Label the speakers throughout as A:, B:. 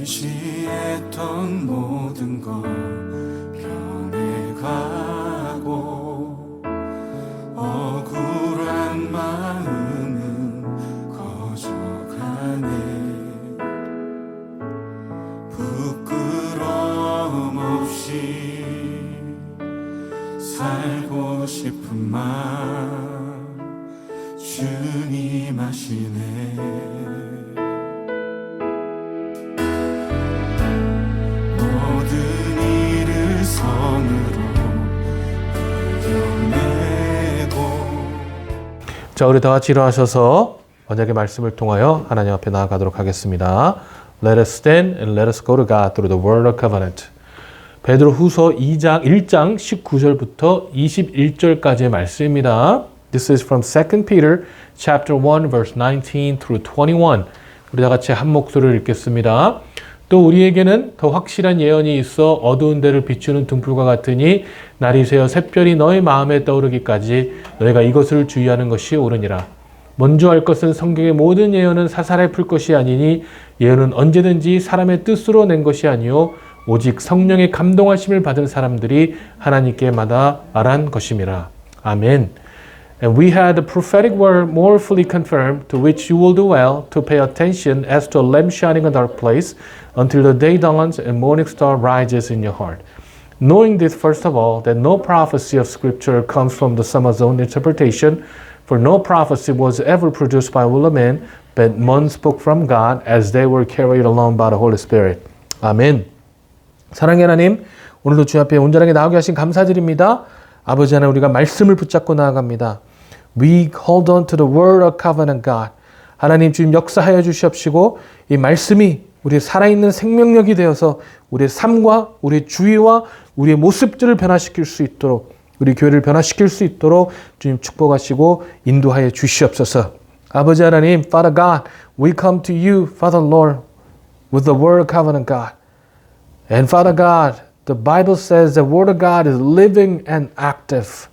A: 의지했던 모든 것 변해가고 억울한 마음은 커져가네. 부끄러움 없이 살고 싶은 마음 주님 아시네.
B: 자, 우리 다 같이 일어나셔서 언약의 말씀을 통하여 하나님 앞에 나아가도록 하겠습니다. Let us stand and let us go to God through the word of covenant. 베드로 후서 1장 19절부터 21절까지의 말씀입니다. This is from 2 Peter chapter 1 verse 19 through 21. 우리 다 같이 한 목소리를 읽겠습니다. 또 우리에게는 더 확실한 예언이 있어 어두운 데를 비추는 등불과 같으니 날이 새어 샛별이 너의 마음에 떠오르기까지 너희가 이것을 주의하는 것이 옳으니라. 먼저 알 것은 성경의 모든 예언은 사사를 풀 것이 아니니 예언은 언제든지 사람의 뜻으로 낸 것이 아니요 오직 성령의 감동하심을 받은 사람들이 하나님께 마다 말한 것임이라. 아멘. And we had the prophetic word more fully confirmed, to which you will do well to pay attention as to a lamp shining in a dark place, until the day dawns and morning star rises in your heart. Knowing this, first of all, that no prophecy of Scripture comes from the someone's own interpretation, for no prophecy was ever produced by will of man, but men spoke from God as they were carried along by the Holy Spirit. 아멘. 사랑의 하나님, 오늘도 주 앞에 온전하게 나오게 하신 감사드립니다. 아버지 하나님, 우리가 말씀을 붙잡고 나아갑니다. We hold on to the word of covenant, God. 하나님 주님 역사하여 주시옵시고 이 말씀이 우리의 살아있는 생명력이 되어서 우리의 삶과 우리의 주의와 우리의 모습들을 변화시킬 수 있도록, 우리 교회를 변화시킬 수 있도록 주님 축복하시고 인도하여 주시옵소서. 아버지 하나님, Father God, we come to you, Father Lord, with the word of covenant, God. And Father God, the Bible says the word of God is living and active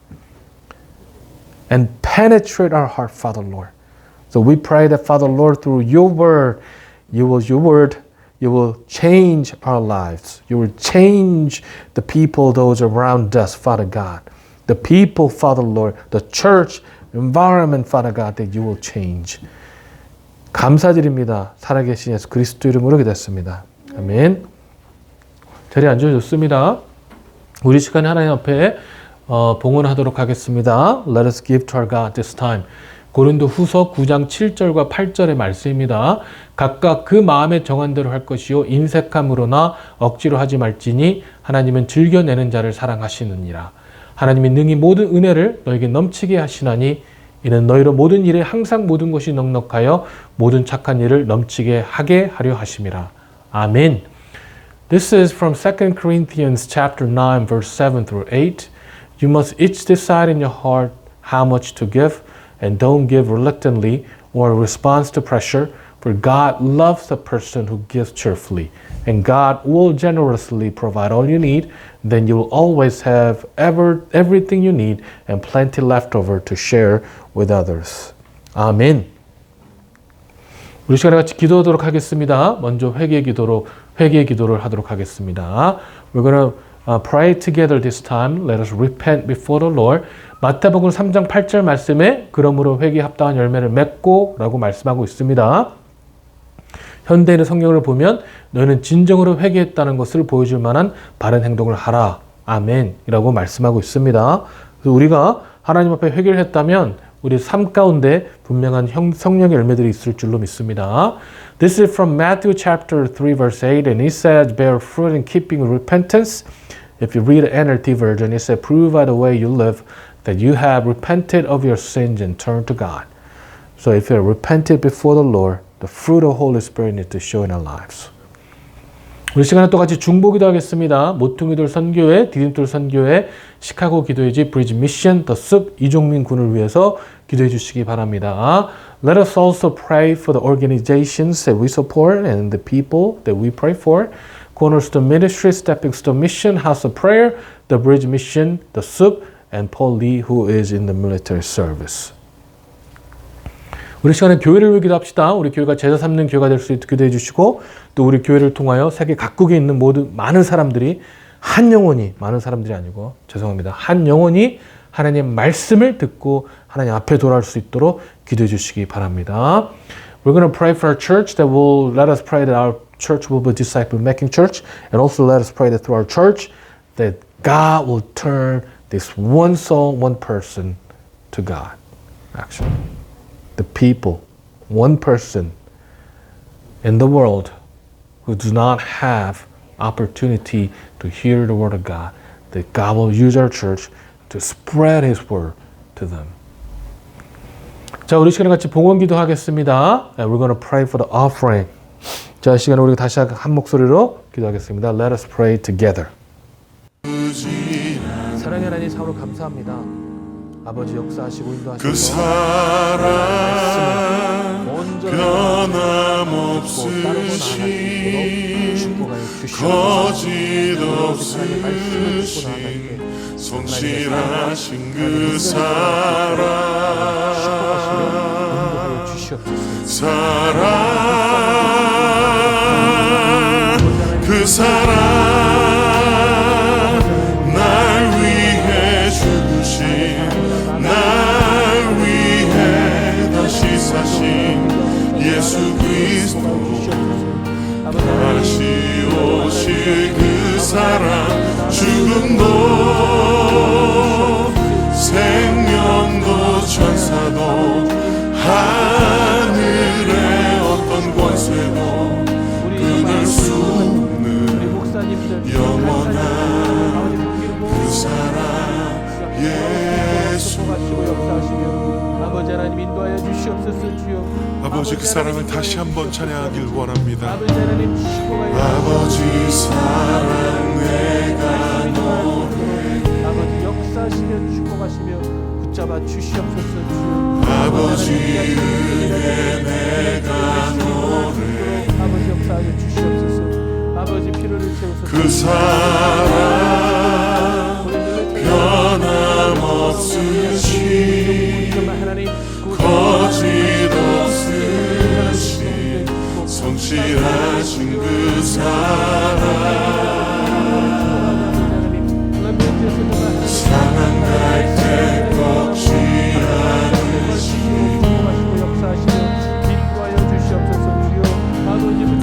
B: and penetrate our heart, Father Lord. So we pray that, Father Lord, through your word, you will change our lives. You will change the people, those around us, Father God. The people, Father Lord, the church, environment, Father God, that you will change. 감사드립니다. 살아계신 예수 그리스도 이름으로 기도했습니다. 아멘. 자리에 앉아주셨습니다. 우리 시간에 하나님 앞에 봉헌하도록 하겠습니다. Let us give to our God this time. 고린도 후서 9장 7절과 8절의 말씀입니다. 각각 그 마음에 정한 대로 할 것이요 인색함으로나 억지로 하지 말지니 하나님은 즐겨내는 자를 사랑하시느니라. 하나님이 능히 모든 은혜를 너에게 넘치게 하시나니 이는 너희로 모든 일에 항상 모든 것이 넉넉하여 모든 착한 일을 넘치게 하게 하려 하심이라. 아멘. This is from 2 Corinthians chapter 9 verse 7 through 8. You must each decide in your heart how much to give, and don't give reluctantly or in response to pressure, for God loves the person who gives cheerfully, and God will generously provide all you need. Then you will always have everything you need and plenty left over to share with others. 아멘. 우리 시간에 같이 기도하도록 하겠습니다. 먼저 회개의 기도를 하도록 하겠습니다. We're going to pray together this time. Let us repent before the Lord. 마태복음 3장 8절 말씀에 그러므로 회개에 합당한 열매를 맺고 라고 말씀하고 있습니다. 현대인의 성경을 보면 너희는 진정으로 회개했다는 것을 보여줄 만한 바른 행동을 하라. 아멘 이라고 말씀하고 있습니다. 그래서 우리가 하나님 앞에 회개를 했다면 우리 삶 가운데 분명한 성령의 열매들이 있을 줄로 믿습니다. This is from Matthew chapter 3 verse 8 and it says bear fruit in keeping repentance. If you read the NLT version, it says prove by the way you live that you have repented of your sins and turned to God. So if you have repented before the Lord, the fruit of the Holy Spirit needs to show in our lives. 우리 시간에 또 같이 중보기도 하겠습니다. 모퉁이돌 선교회, 디딤돌 선교회, 시카고 기도회지, 브리지 미션, 더 숲, 이종민 군을 위해서 기도해 주시기 바랍니다. Let us also pray for the organizations that we support and the people that we pray for. Cornerstone Ministry, Stepping Stone Mission, House of Prayer, the Bridge Mission, the 숲, and Paul Lee, who is in the military service. 우리 시간에 교회를 위해 기도합시다. 우리 교회가 제자 삼는 교회가 될 수 있도록 기도해 주시고 또 우리 교회를 통하여 세계 각국에 있는 모든 많은 사람들이 한 영혼이 많은 사람들이 아니고 죄송합니다. 한 영혼이 하나님 말씀을 듣고 하나님 앞에 돌아올 수 있도록 기도해 주시기 바랍니다. We're going to pray for our church that will let us pray that our church will be a disciple-making church and also let us pray that through our church that God will turn this one soul, one person to God. Actually, the people, one person in the world who do not have opportunity to hear the word of God, that God will use our church to spread His word to them. 자, 우리 시간에 같이 봉헌 기도하겠습니다. We're going to pray for the offering. 자, 이 시간에 우리 다시 한 목소리로 기도하겠습니다. Let us pray together. 사랑의 하나님 참으로 감사합니다. 아버지 역사하시고 인도하시고
A: 그 사랑 변함없으신 거짓 없으신 성실하신 그 사랑 그 사랑 날 위해 죽으신 날 위해 다시 사신 예수 그리스도 다시 오실 그 사랑 죽음도 생명도 천사도 하늘의 어떤 권세도 끊을 수 없는 영원한 그 사랑 예수
B: 아버지 하나님 인도하여 주시옵소서 주여.
C: 아버지 그 사랑을 다시 한번 찬양하길 원합니다.
B: 아버지 하나님
A: 아버지 사랑 내가 노래
B: 아버지 역사하시며 축복하시며 붙잡아 주시옵소서 주여.
A: 아버지 은혜 내가 노래
B: 아버지 역사하여 주시옵소서. 아버지 피로를 채우소서.
A: 그 사랑 변함없으신
B: 하나님
A: 거짓 없으신 성실하신 그 사랑 사랑할 때 꺾지 않으신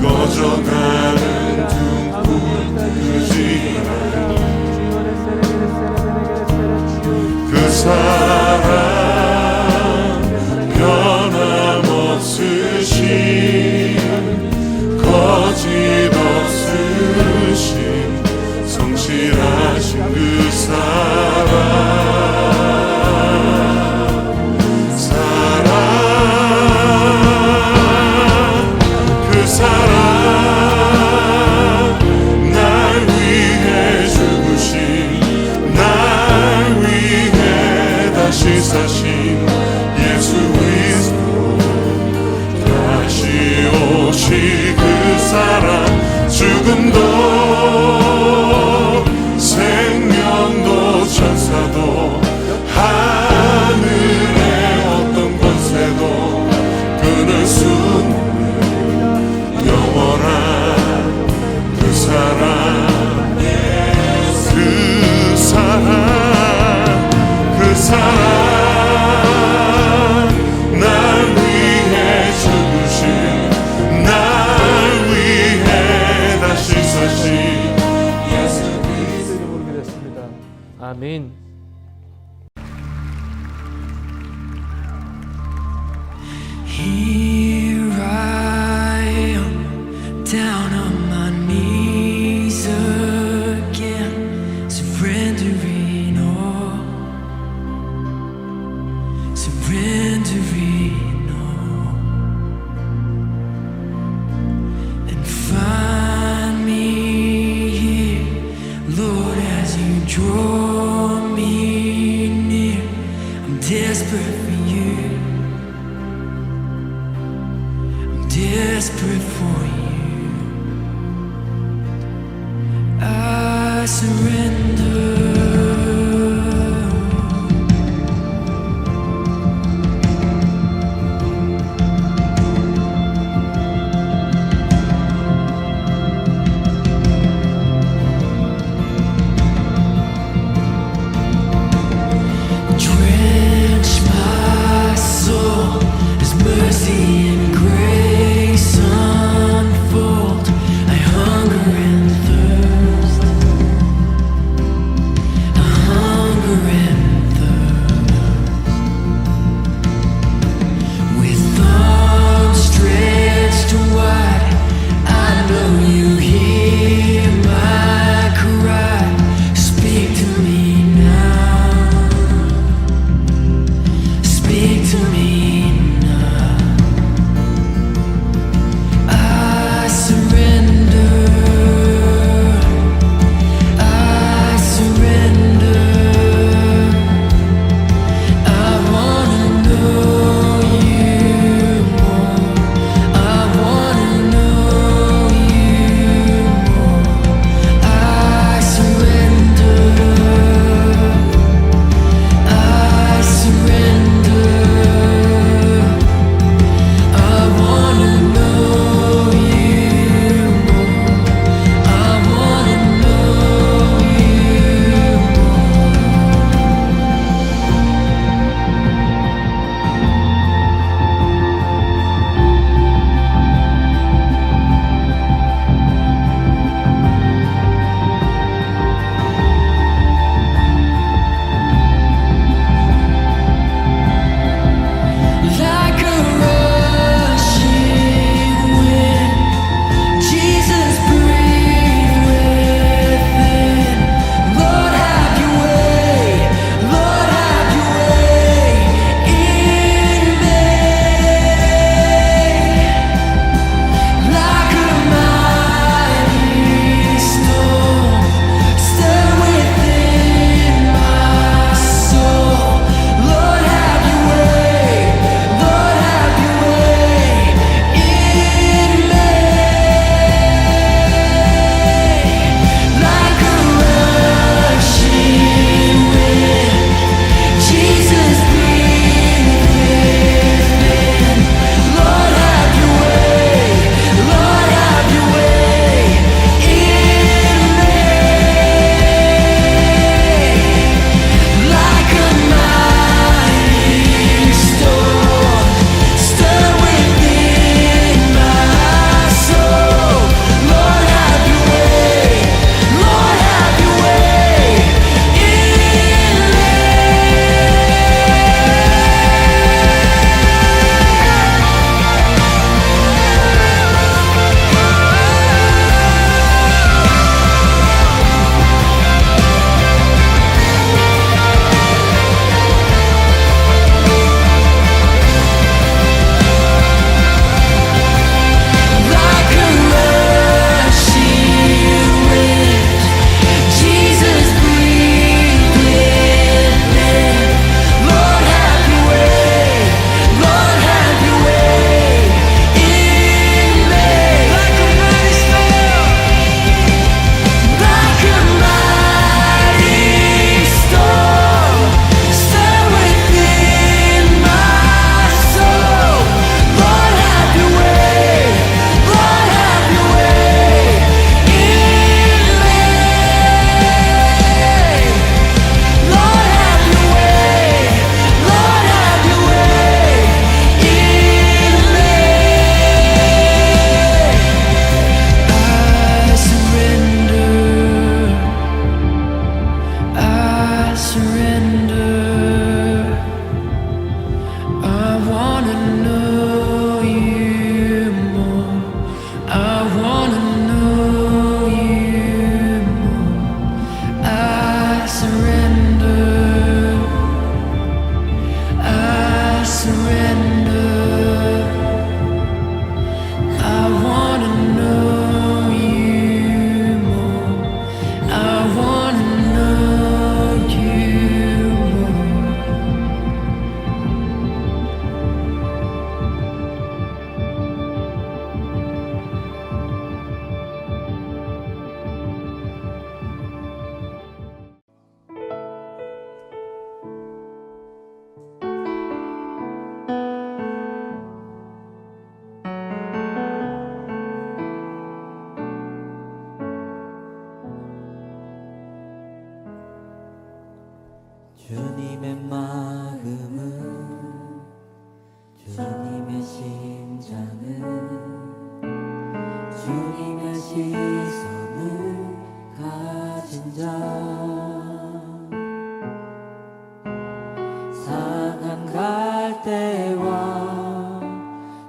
A: 꺼져가는 등불 그 사랑 변함없으신 거짓 없으신 성실하신 그 그 사랑 날 위해 죽으신 날 위해 다시 사신 예수 그리스도 다시 오실 그 사랑 죽음도 생명도 천사도 하늘의 어떤 권세도 끊을 수 없는 영원한 그 사랑 그 사랑 그 사랑 날 위해 죽으신 날 위해 다시 사신 예수 그리스도
B: 이름으로 기도했습니다. 아멘.
D: Here I am, down on my knees again, surrendering all, surrendering all, and find me here, Lord, as you draw me near. I'm desperate for you. Desperate for you, I surrender.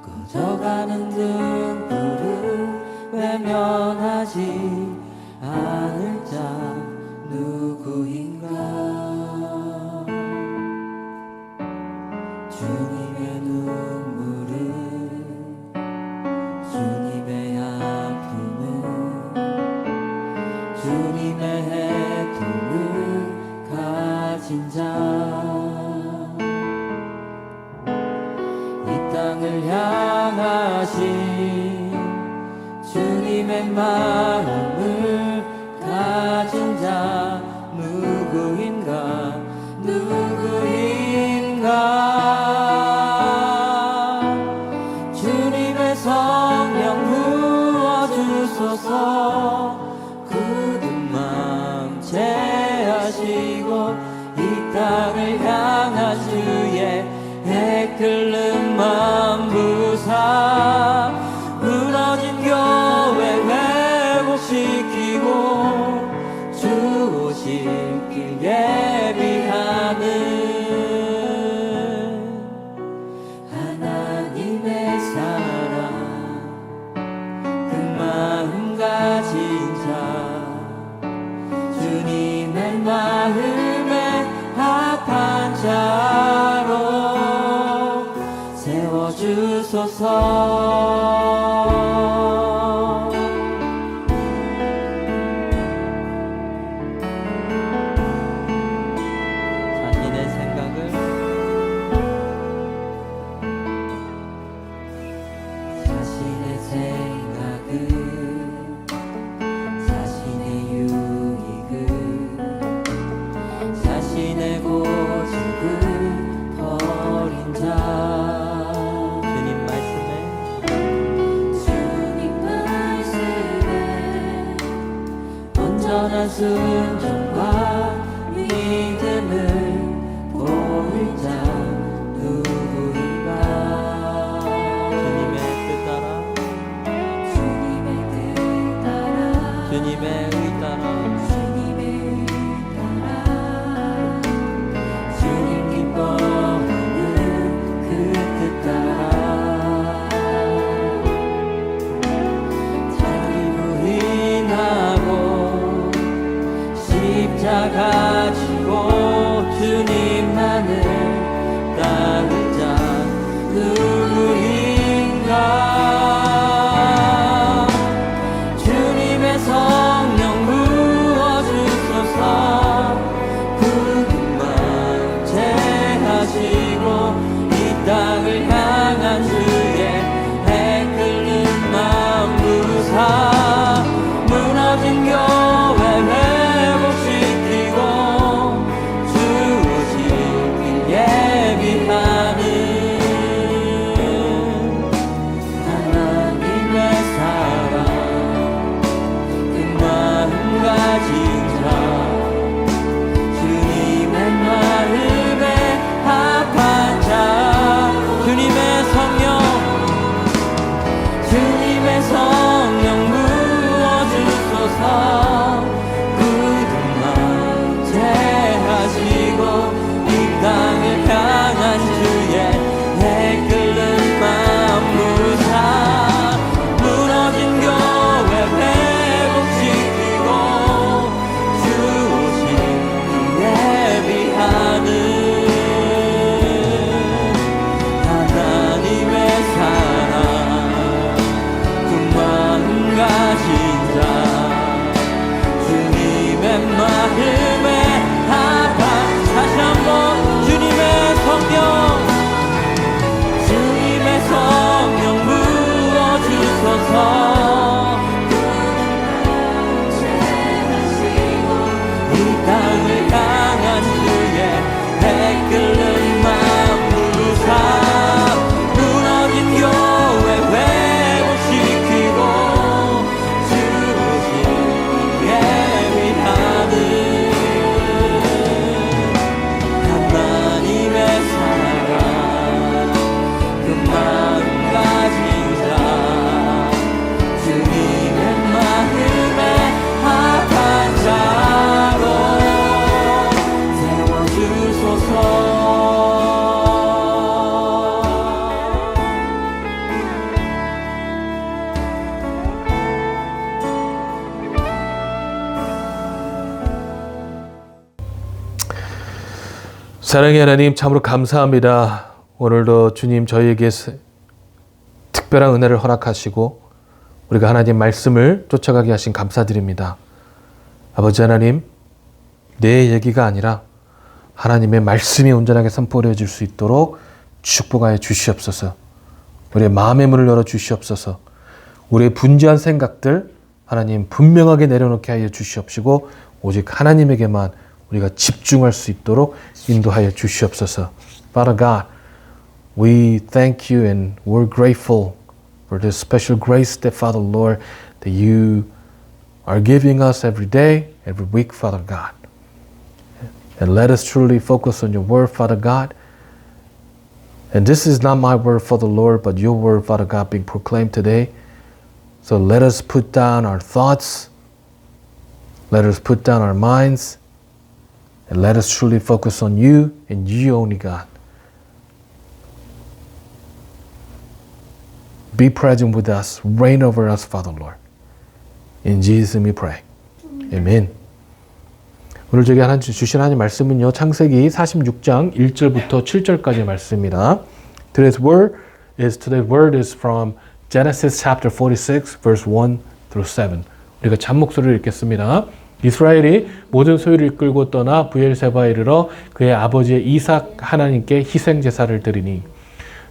E: 꺼져가는 등불을 외면하지 않을 자 누구인가. 주님의 눈물을, 주님의 아픔을, 주님의 애통을 가진 자, 이 땅을 향하신 주님의 마음을 가진 자 누구인가. 주님의 성령 부어주소서. 굳은 마음 제하시고 이 땅을 향한 주의 해 끓는 마음 부사, 무너진 교회 회복시키고 주 오실 길 예비하는 하나님의 사랑, 그 마음 가진 자, 주님의 마음에 합한 자로 세워주소서. 자신의 생각을, 자신의 생각을, 자신의 유익을, 자신의 고집을 버린 자, 주님 말씀에 온전한 순종과 믿음을 보일 자 누구인가. 주님의 뜻 따라, 주님의 뜻 따라, 주님의 의 따라, 주님의 의 따라, 주님 기뻐하는 그 뜻 따라, 자기 부인하고 십자가 지고 주님만을 따를 자 누구인가. 주님의 성령 부어주소서. 굳은 마음 제하시고 이 땅을 향한 주의 해 끓는 마음 부사, 무너진 교회 회복시키고 주 오실 길 예비하는 하나님의 사랑, 그 마음 가진 자, 주님의 마음에 합한 자, 주님의 성령, 주님의 성령 부어주소서. 굳은 마음 제하시고 이 땅을 향한 주의 해 끓는 마음 부사, 무너진 교회 회복시키고 주 오실 길 예비하는 하나님의 사랑, 그 마음 가진 자, 주님의 마음에 합한. 다시 한번 주님의 성령, 주님의 성령 부어주소서. 이 땅을 향한 주의 해 끓는 마음 부사, 무너진 교회 회복시키고 주 오실 길 예비하는 하나님의 사랑, 그 마음 가진 자,
B: 사랑의 하나님 참으로 감사합니다. 오늘도 주님 저희에게 특별한 은혜를 허락하시고 우리가 하나님 말씀을 쫓아가게 하신 감사드립니다. 아버지 하나님, 내 얘기가 아니라 하나님의 말씀이 온전하게 선포되어질 수 있도록 축복하여 주시옵소서. 우리의 마음의 문을 열어 주시옵소서. 우리의 분주한 생각들 하나님 분명하게 내려놓게 하여 주시옵시고 오직 하나님에게만 우리가 집중할 수 있도록 인도하여 주시옵소서. Father God, we thank you and we're grateful for this special grace that Father Lord that you are giving us every day, every week, Father God. And let us truly focus on your word, Father God. And this is not my word, Father Lord, but your word, Father God, being proclaimed today. So let us put down our thoughts, let us put down our minds, and let us truly focus on you and you only, God. Be present with us, reign over us, Father Lord. In Jesus' name we pray. Amen. 오늘 저기 주신 하나님 말씀은요, 창세기 46장 1절부터 7절까지의 말씀입니다. Today's word is from Genesis chapter 46, verse 1 through 7. 우리가 잠목소리를 읽겠습니다. 이스라엘이 모든 소유를 이끌고 떠나 브엘세바에 이르러 그의 아버지의 이삭 하나님께 희생 제사를 드리니.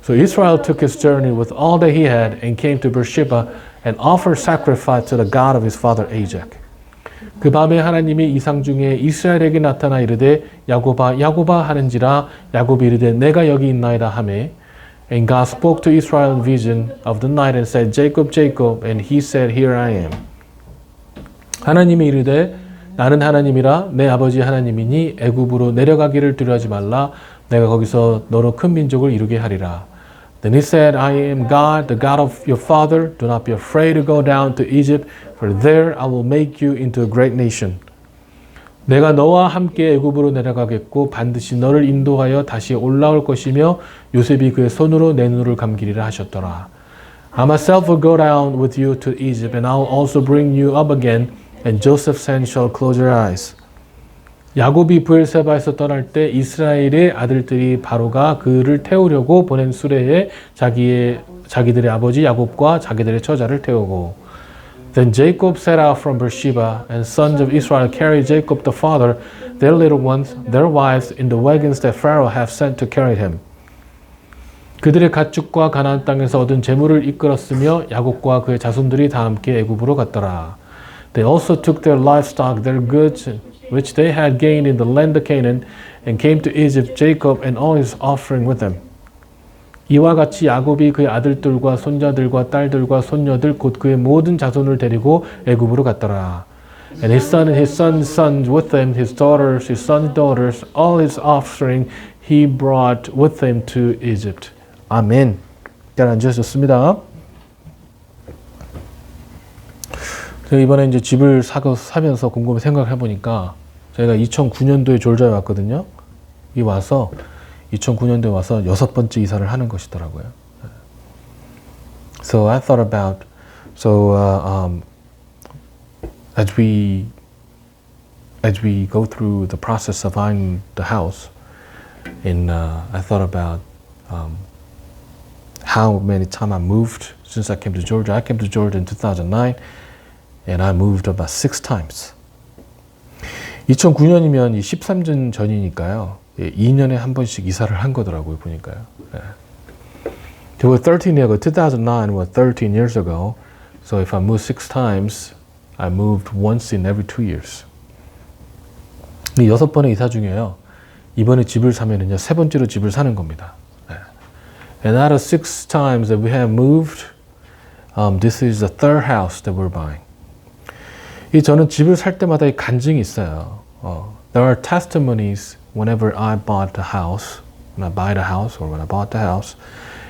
B: So Israel took his journey with all that he had and came to Beersheba and offered sacrifice to the God of his father Isaac. 그 밤에 하나님이 이상 중에 이스라엘에게 나타나 이르되 야곱아 야곱아 하는지라 야곱이 이르되 내가 여기 있나이다 하매. And God spoke to Israel in vision of the night and said, Jacob, Jacob, and he said, Here I am. 하나님이 이르되 나는 하나님이라 내 아버지 하나님이니 애굽으로 내려가기를 두려워하지 말라. 내가 거기서 너로 큰 민족을 이루게 하리라. Then he said, I am God, the God of your father. Do not be afraid to go down to Egypt, for there I will make you into a great nation. 내가 너와 함께 애굽으로 내려가겠고 반드시 너를 인도하여 다시 올라올 것이며 요셉이 그의 손으로 내 눈을 감기리라 하셨더라. I myself will go down with you to Egypt, and I will also bring you up again, and Joseph's hand shall close your eyes. 야곱이 브엘세바에서 떠날 때 이스라엘의 아들들이 바로가 그를 태우려고 보낸 수레에 자기들의 아버지 야곱과 자기들의 처자를 태우고 Then Jacob set out from Beersheba, and sons of Israel carried Jacob the father, their little ones, their wives, in the wagons that Pharaoh had sent to carry him. 그들의 가축과 가나안 땅에서 얻은 재물을 이끌었으며 야곱과 그의 자손들이 다 함께 애굽으로 갔더라. They also took their livestock, their goods, which they had gained in the land of Canaan, and came to Egypt, Jacob and all his offering with them. 이와 같이 야곱이 그의 아들들과 손자들과 딸들과 손녀들 곧 그의 모든 자손을 데리고 애굽으로 갔더라. And his son and his son's sons with them, his daughters, his son's daughters, all his offspring he brought with him to Egypt. 아멘. 잘 앉으셨습니다. 제가 이번에 이제 집을 사면서 곰곰이 생각을 해보니까 저희가 2009년도에 졸지아에 왔거든요. 이 와서 2009년도에 와서 6번째 이사를 하는 것이더라고요. So I thought about as we go through the process of buying the house, and I thought about how many times I moved since I came to Georgia. I came to Georgia in 2009, and I moved about 6 times. 2009년이면 13년 전이니까요. 2년에 한 번씩 이사를 한 거더라고요, 보니까요. It was 13 years ago. 2009 was 13 years ago. So if I moved 6 times, I moved once in every 2 years. 이 6번의 이사 중에요. 이번에 집을 사면은요, 3번째로 집을 사는 겁니다. And out of 6 times that we have moved, this is the 3rd house that we're buying. 저는 집을 살 때마다 이 간증이 있어요. There are testimonies whenever I bought the house, when I buy the house or when I bought the house.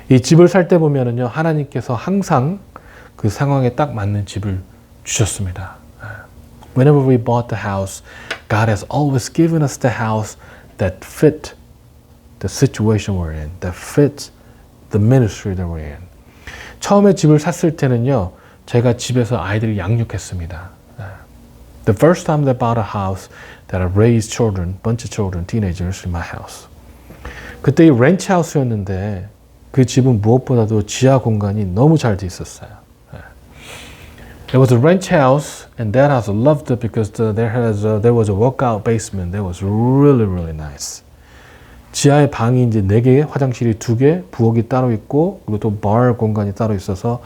B: 이 집을 살 때 보면은요, 하나님께서 항상 그 상황에 딱 맞는 집을 주셨습니다. Whenever we bought the house, God has always given us the house that fit the situation we're in, that fits the ministry that we're in. 처음에 집을 샀을 때는요, 제가 집에서 아이들을 양육했습니다. The first time that I bought a house, that I raised children, bunch of children, teenagers in my house. 그때 이 렌치하우스였는데 그 집은 무엇보다도 지하 공간이 너무 잘 돼 있었어요. It was a ranch house, and that house loved it because there was a workout basement that was really, really nice. 지하에 방이 이제 4개, 화장실이 2개, 부엌이 따로 있고, 그리고 또 bar 공간이 따로 있어서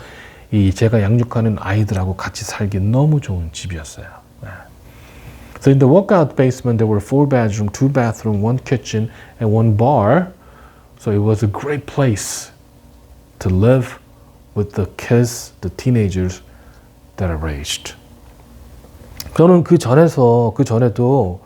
B: 이 제가 양육하는 아이들하고 같이 살기 너무 좋은 집이었어요. So in the workout basement, there were 4 bedrooms, 2 bathrooms, 1 kitchen, and 1 bar. So it was a great place to live with the kids, the teenagers that I raised. 저는 그 전에도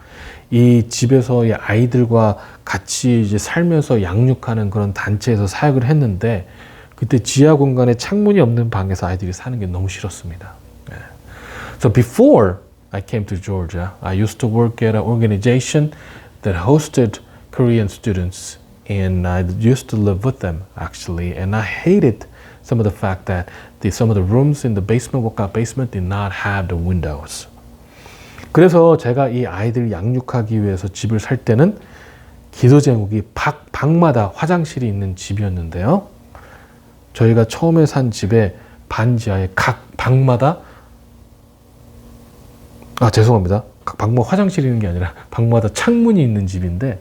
B: 이 집에서 이 아이들과 같이 이제 살면서 양육하는 그런 단체에서 사역을 했는데 그때 지하 공간에 창문이 없는 방에서 아이들이 사는 게 너무 싫었습니다. So before I came to Georgia, I used to work at an organization that hosted Korean students, and I used to live with them actually, and I hated some of the fact that some of the rooms in the basement, workout basement, did not have the windows. 그래서 제가 이 아이들 양육하기 위해서 집을 살 때는 기도 제목이 방마다 화장실이 있는 집이었는데요. 저희가 처음에 산 집의 반지하에 각 방마다 죄송합니다. 각 방마다 화장실이 있는 게 아니라 방마다 창문이 있는 집인데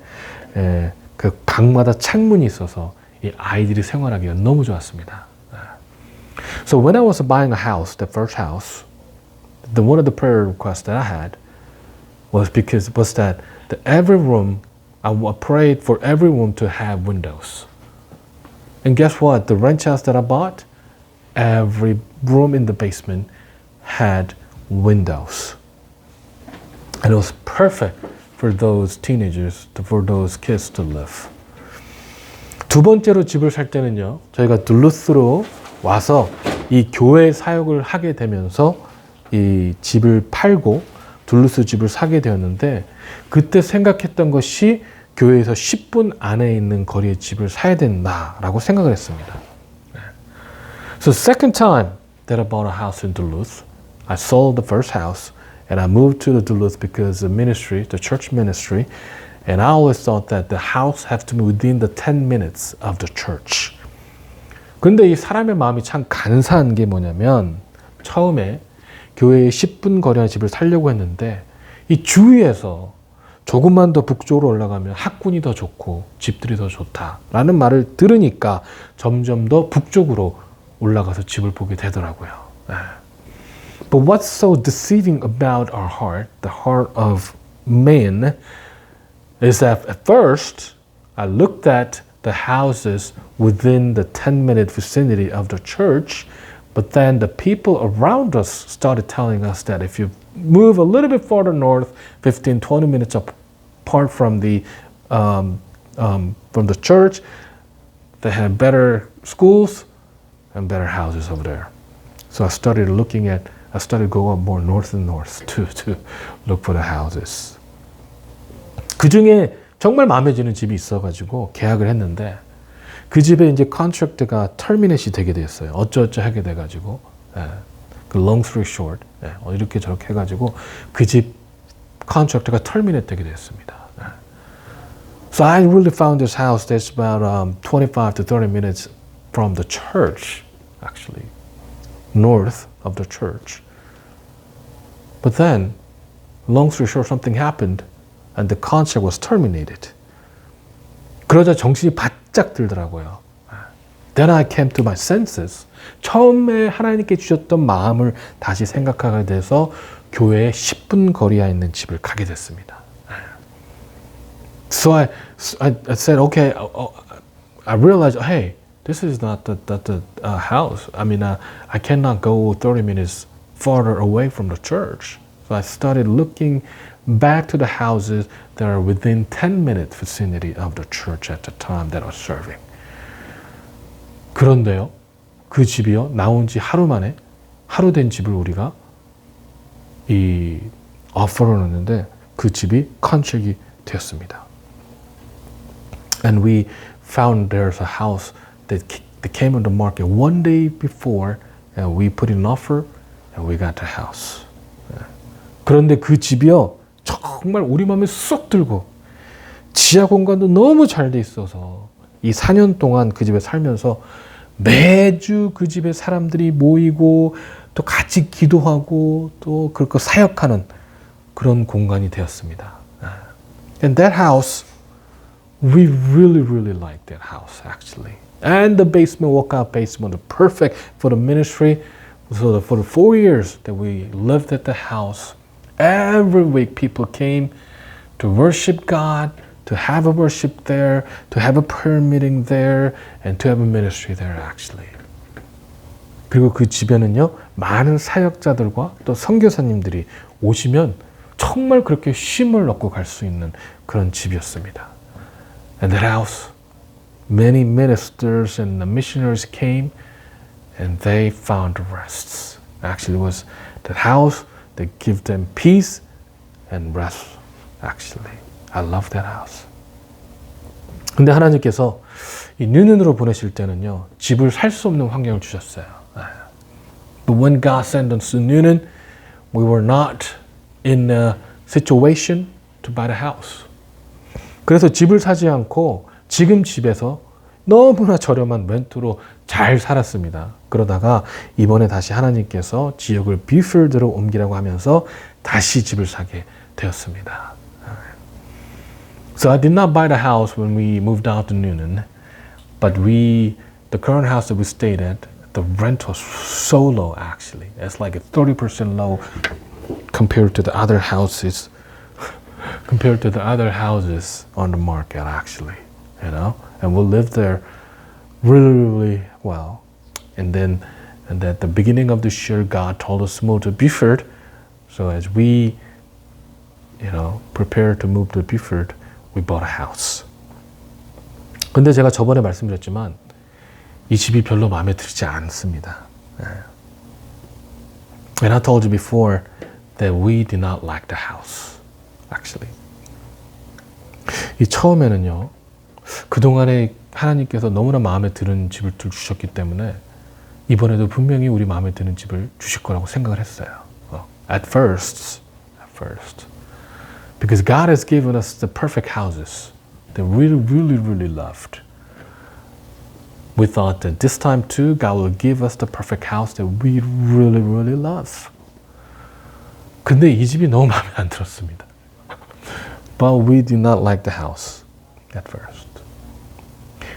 B: 그 방마다 창문이 있어서 이 아이들이 생활하기가 너무 좋았습니다. So when I was buying a house, the first house, one of the prayer requests that I had was that every room, I prayed for every room to have windows. And guess what? The ranch house that I bought, every room in the basement had windows. And it was perfect for those teenagers, for those kids to live. 두 번째로 집을 살 때는요, 저희가 둘루스로 와서 이 교회 사역을 하게 되면서 이 집을 팔고 둘루스 집을 사게 되었는데 그때 생각했던 것이 교회에서 10분 안에 있는 거리에 집을 사야 된다라고 생각을 했습니다. So second time that I bought a house in Duluth, I sold the first house and I moved to the Duluth because the ministry, the church ministry, and I always thought that the house has to be within the 10 minutes of the church. 근데 이 사람의 마음이 참 간사한 게 뭐냐면 처음에 교회에 10분 거리의 집을 살려고 했는데 이 주위에서 조금만 더 북쪽으로 올라가면 학군이 더 좋고 집들이 더 좋다라는 말을 들으니까 점점 더 북쪽으로 올라가서 집을 보게 되더라고요. But what's so deceiving about our heart, the heart of man, is that at first I looked at the houses within the 10-minute vicinity of the church, but then the people around us started telling us that if you move a little bit farther north, 15, 20 minutes apart from the church, they have better schools and better houses over there. So I started going up more north and north to look for the houses. 그 중에 정말 마음에 드는 집이 있어가지고 계약을 했는데 그 집에 이제 컨트랙트가 터미네이션이 되게 됐어요. 어쩌어쩌 하게 돼가지고 그 long story short 이렇게 저렇게 해가지고 그 집 컨트랙트가 터미네이트 되게 됐습니다. So I really found this house that's about 25 to 30 minutes from the church, actually, north of the church. But then, long story short, something happened and the contract was terminated. 그러자 정신이 바짝 들더라고요. Then I came to my senses. 처음에 하나님께 주셨던 마음을 다시 생각하게 돼서 교회에 10분 거리에 있는 집을 가게 됐습니다. So I said, okay, I realized, hey, this is not the house. I mean, I cannot go 30 minutes farther away from the church. So I started looking back to the houses that are within 10-minute vicinity of the church at the time that I was serving. 그런데요, 그 집이요, 나온 지 하루 만에, 하루 된 집을 우리가 이 오퍼를 넣었는데 그 집이 컨트랙이 되었습니다. And we found there's a house that came on the market one day before, and we put in an offer, and we got the house. 그런데 그 집이요, 정말 우리 마음에 쏙 들고 지하 공간도 너무 잘 돼 있어서 이 4년 동안 그 집에 살면서 매주 그 집에 사람들이 모이고 또 같이 기도하고 또 그렇게 사역하는 그런 공간이 되었습니다. And that house, we really liked that house actually. And the basement, walkout basement, perfect for the ministry. So for the 4 years that we lived at the house, every week people came to worship God, to have a worship there, to have a prayer meeting there, and to have a ministry there actually. 그리고 그 집에는요, 많은 사역자들과 또 선교사님들이 오시면 정말 그렇게 쉼을 얻고 갈 수 있는 그런 집이었습니다. And that house, many ministers and missionaries came and they found rest. Actually, it was that house that gave them peace and rest. Actually, I love that house. 근데 하나님께서 이 뉴는으로 보내실 때는요, 집을 살 수 없는 환경을 주셨어요. But when God sent us to Newnan, we were not in a situation to buy the house. 그래서 집을 사지 않고 지금 집에서 너무나 저렴한 렌트로 잘 살았습니다. 그러다가 이번에 다시 하나님께서 지역을 비필드로 옮기라고 하면서 다시 집을 사게 되었습니다. So I did not buy the house when we moved out to Newnan, but the current house that we stayed at, the rent was so low actually. It's like a 30% low compared to the other houses on the market actually, you know. And we lived there really well. And at the beginning of this year, God told us to move to Beaufort. So as we, prepare to move to Beaufort, we bought a house. 근데 제가 저번에 말씀드렸지만 이 집이 별로 마음에 들지 않습니다. And I told you before that we did not like the house, actually. 이 처음에는요, 그동안에 하나님께서 너무나 마음에 드는 집을 주셨기 때문에 이번에도 분명히 우리 마음에 드는 집을 주실 거라고 생각을 했어요. At first. Because God has given us the perfect houses that we really loved. We thought that this time too, God will give us the perfect house that we really love. 근데 이 집이 너무 마음에 안 들었습니다. But we did not like the house at first.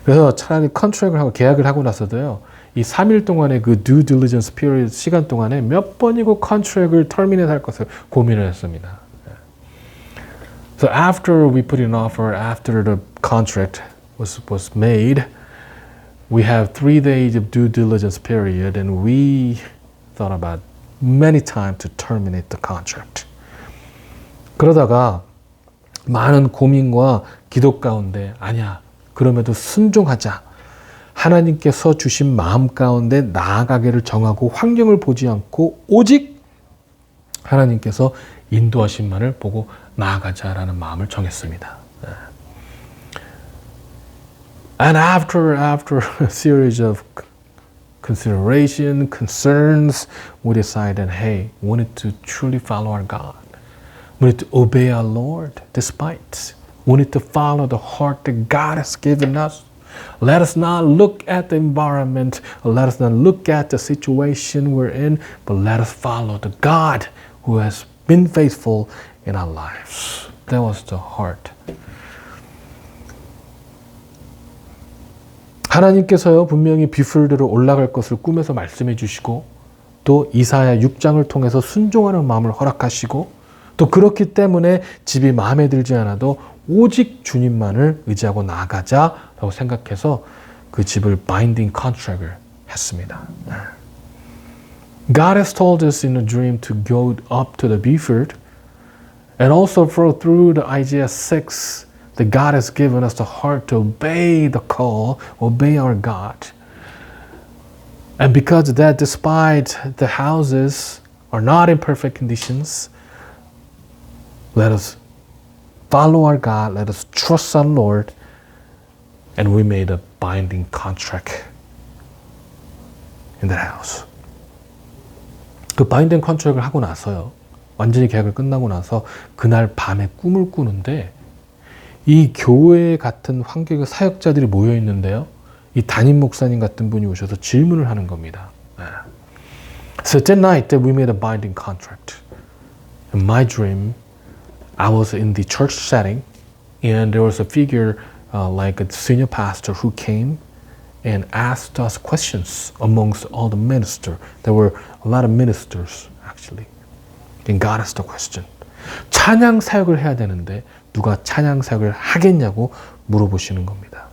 B: 그래서 차라리 컨트랙을 하고 계약을 하고 나서도요, 이 3일 동안의 그 due diligence period 시간 동안에 몇 번이고 컨트랙을 터미네이트 할 것을 고민을 했습니다. So after we put in an offer, after the contract was made, we have 3 days of due diligence period, and we thought about many times to terminate the contract. 그러다가 많은 고민과 기도 가운데 아니야, 그럼에도 순종하자. 하나님께서 주신 마음 가운데 나아가기를 정하고 환경을 보지 않고 오직 하나님께서 인도하신만을 보고 나아가자라는 마음을 정했습니다. And after a series of consideration, concerns, we decided, hey, we need to truly follow our God. We need to obey our Lord despite. We need to follow the heart that God has given us. Let us not look at the environment, or let us not look at the situation we're in, but let us follow the God who has been faithful in our lives. That was the heart. 하나님께서요, 분명히 비플드로 올라갈 것을 꿈에서 말씀해 주시고, 또 이사야 6장을 통해서 순종하는 마음을 허락하시고, 또 그렇기 때문에 집이 마음에 들지 않아도 오직 주님만을 의지하고 나아가자라고 생각해서 그 집을 바인딩 컨트랙을 했습니다. God has told us in a dream to go up to the Beaufort, and also through the Isaiah 6 that God has given us the heart to obey the call, obey our God. And because of that, despite the houses are not in perfect conditions, let us follow our God, let us trust our Lord, and we made a binding contract in that house. 그 바인딩 컨트랙을 하고 나서요, 완전히 계약을 끝나고 나서 그날 밤에 꿈을 꾸는데 이 교회 같은 환경의 사역자들이 모여 있는데요. 이 담임 목사님 같은 분이 오셔서 질문을 하는 겁니다. So that night that we made a binding contract. In my dream, I was in the church setting and there was a figure like a senior pastor who came and asked us questions amongst all the ministers. There were a lot of ministers actually. And God asked the question. 찬양 사역을 해야 되는데 누가 찬양 사역을 하겠냐고 물어보시는 겁니다.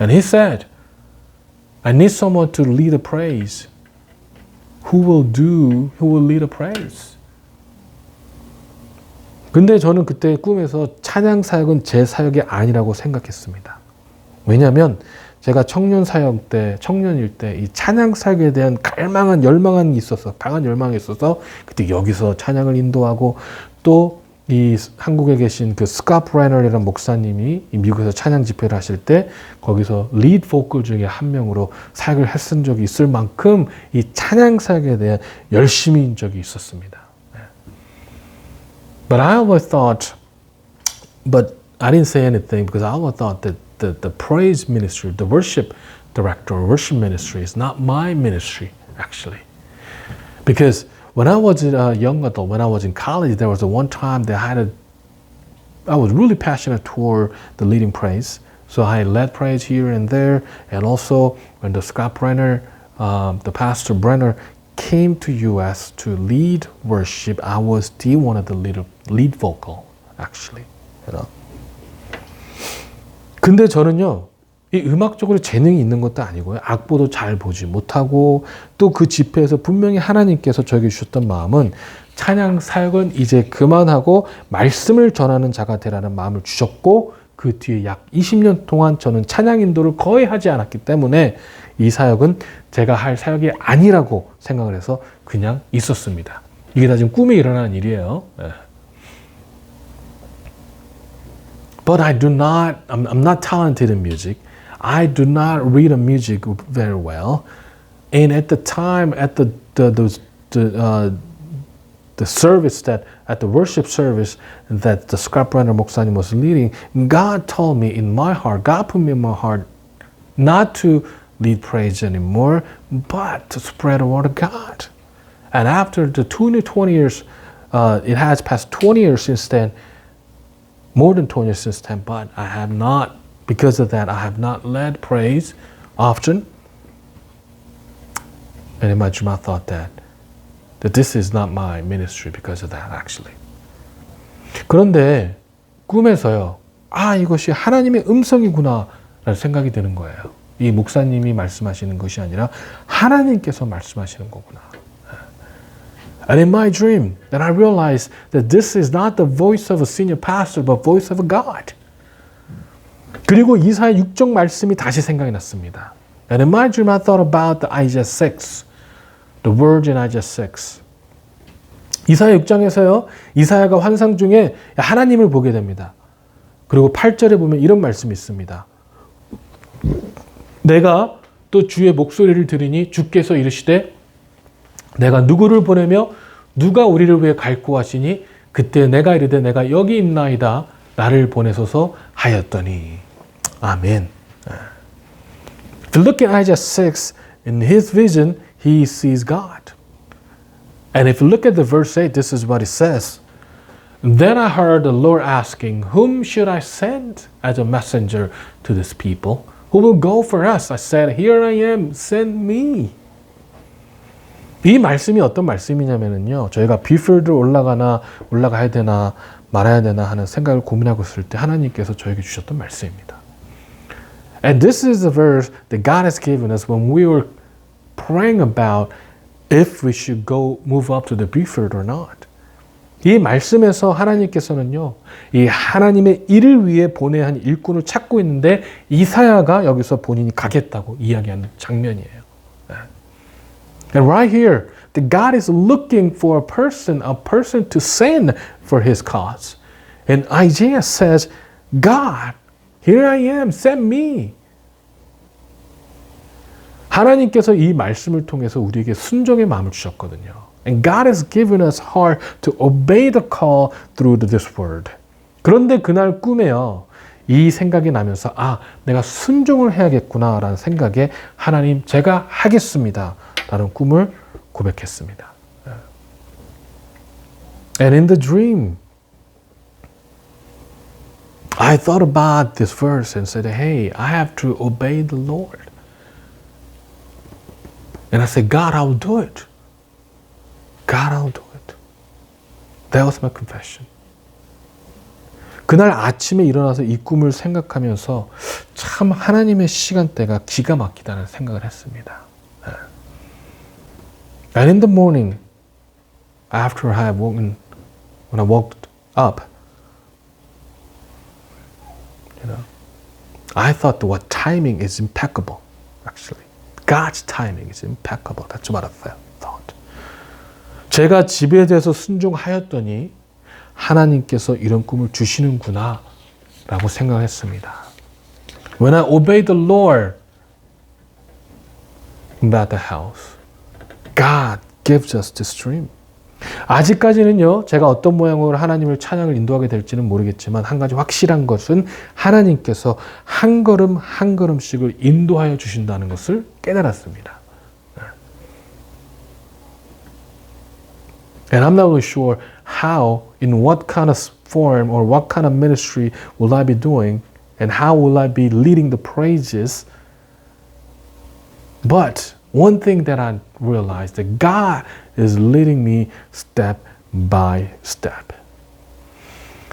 B: And he said, I need someone to lead a praise. Who will lead a praise? 근데 저는 그때 꿈에서 찬양 사역은 제 사역이 아니라고 생각했습니다. 왜냐하면 제가 청년일 때 이 찬양 사역에 대한 강한 열망이 있어서 그때 여기서 찬양을 인도하고 또 이 한국에 계신 그 스캇 레널이라는 목사님이 이 미국에서 찬양 집회를 하실 때 거기서 리드 보컬 중에 한 명으로 사역을 했은 적이 있을 만큼 이 찬양 사역에 대한 열심인 적이 있었습니다. But I always thought, but I didn't say anything because I always thought that the praise ministry, the worship director, worship ministry is not my ministry actually. Because when I was a young adult, when I was in college, there was one time that I was really passionate toward the leading praise. So I led praise here and there. And also when the Scott Brenner, the pastor Brenner came to US to lead worship, I was one of the lead vocal actually. You know? 근데 저는요, 이 음악적으로 재능이 있는 것도 아니고요. 악보도 잘 보지 못하고 또 그 집회에서 분명히 하나님께서 저에게 주셨던 마음은 찬양 사역은 이제 그만하고 말씀을 전하는 자가 되라는 마음을 주셨고 그 뒤에 약 20년 동안 저는 찬양 인도를 거의 하지 않았기 때문에 이 사역은 제가 할 사역이 아니라고 생각을 해서 그냥 있었습니다. 이게 다 지금 꿈에 일어나는 일이에요. But I'm not talented in music. I do not read a music very well. And at the time, at the service at the worship service that the Scott Brenner 목사님 was leading, God told me in my heart, God put me in my heart not to lead praise anymore, but to spread the word of God. And after the 20 years, it has passed 20 years since then, more than 20 years since then, but I have not, because of that, I have not led praise often. And in my dream, I thought that this is not my ministry because of that, actually. 그런데 꿈에서요, 이것이 하나님의 음성이구나 라는 생각이 드는 거예요. 이 목사님이 말씀하시는 것이 아니라 하나님께서 말씀하시는 거구나. And in my dream, then I realized that this is not the voice of a senior pastor, but voice of a God. 그리고 이사야 6장 말씀이 다시 생각이 났습니다. And in my dream, I thought about the Isaiah 6, the words in Isaiah 6. 이사야 6장에서요, 이사야가 환상 중에 하나님을 보게 됩니다. 그리고 8절에 보면 이런 말씀이 있습니다. 내가 또 주의 목소리를 들으니 주께서 이르시되 내가 누구를 보내며 누가 우리를 위해 갈고 하시니 그때 내가 이르되 내가 여기 있나이다 나를 보내소서 하였더니 아멘. If you look at Isaiah 6, in his vision, he sees God. And if you look at the verse 8, this is what it says. Then I heard the Lord asking, whom should I send as a messenger to this people? Who will go for us? I said, here I am, send me. 이 말씀이 어떤 말씀이냐면요. 저희가 비필드로 올라가야 되나 말아야 되나 하는 생각을 고민하고 있을 때 하나님께서 저에게 주셨던 말씀입니다. And this is the verse that God has given us when we were praying about if we should move up to the Buford or not. 이 말씀에서 하나님께서는요, 이 하나님의 일을 위해 보내야 한 일꾼을 찾고 있는데 이사야가 여기서 본인이 가겠다고 이야기하는 장면이에요. And right here, that God is looking for a person to send for His cause. And Isaiah says, God, here I am, send me. 하나님께서 이 말씀을 통해서 우리에게 순종의 마음을 주셨거든요. And God has given us heart to obey the call through this word. 그런데 그날 꿈에요. 이 생각이 나면서 내가 순종을 해야겠구나라는 생각에 하나님 제가 하겠습니다. 라는 꿈을 고백했습니다. And in the dream, I thought about this verse and said, hey, I have to obey the Lord. And I said, God, I'll do it. God, I'll do it. That was my confession. 그날 아침에 일어나서 이 꿈을 생각하면서 참 하나님의 시간대가 기가 막히다는 생각을 했습니다. And in the morning, after I had woken, when I woke up, I thought that what timing is impeccable, actually. God's timing is impeccable. That's what I thought. 제가 집에 대해서 순종하였더니 하나님께서 이런 꿈을 주시는구나 라고 생각했습니다. When I obeyed the Lord about the house, God gives us this dream. 아직까지는요, 제가 어떤 모양으로 하나님을 찬양을 인도하게 될지는 모르겠지만 한 가지 확실한 것은 하나님께서 한 걸음 한 걸음씩을 인도하여 주신다는 것을 깨달았습니다. And I'm not really sure how, in what kind of form or what kind of ministry will I be doing and how will I be leading the praises. But one thing that I realized that God is leading me step by step.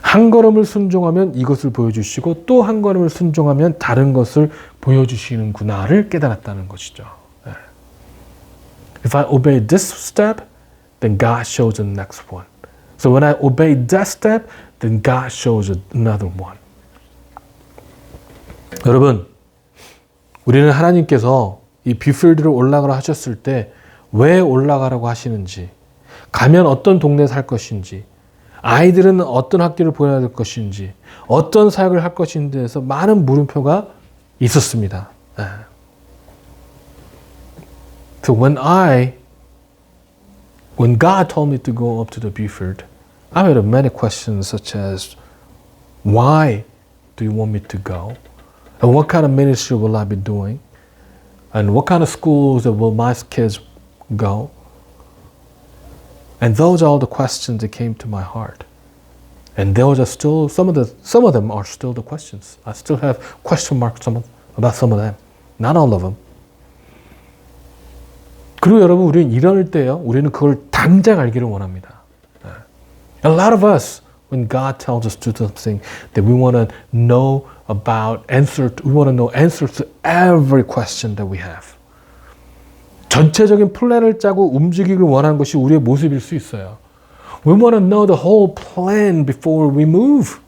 B: 한 걸음을 순종하면 이것을 보여주시고 또 한 걸음을 순종하면 다른 것을 보여주시는구나를 깨달았다는 것이죠. If I obey this step, then God shows the next one. So when I obey that step, then God shows another one. 여러분, 우리는 하나님께서 이 뷰필드를 올라가라 하셨을 때 왜 올라가라고 하시는지, 가면 어떤 동네에 살 것인지, 아이들은 어떤 학교를 보내야 될 것인지, 어떤 사역을 할 것인지에 대해서 많은 물음표가 있었습니다. So when God told me to go up to the Buford, I had many questions such as, why do you want me to go? And what kind of ministry will I be doing? And what kind of schools will my kids go? And those are all the questions that came to my heart. And those are still, some of them are still the questions. I still have question marks about some of them. Not all of them. 그리고 여러분, 우리는 이럴 때요, 우리는 그걸 당장 알기를 원합니다. A lot of us, when God tells us to do something that we want to know about, we want to know answers to every question that we have. 전체적인 플랜을 짜고 움직이길 원하는 것이 우리의 모습일 수 있어요. We want to know the whole plan before we move.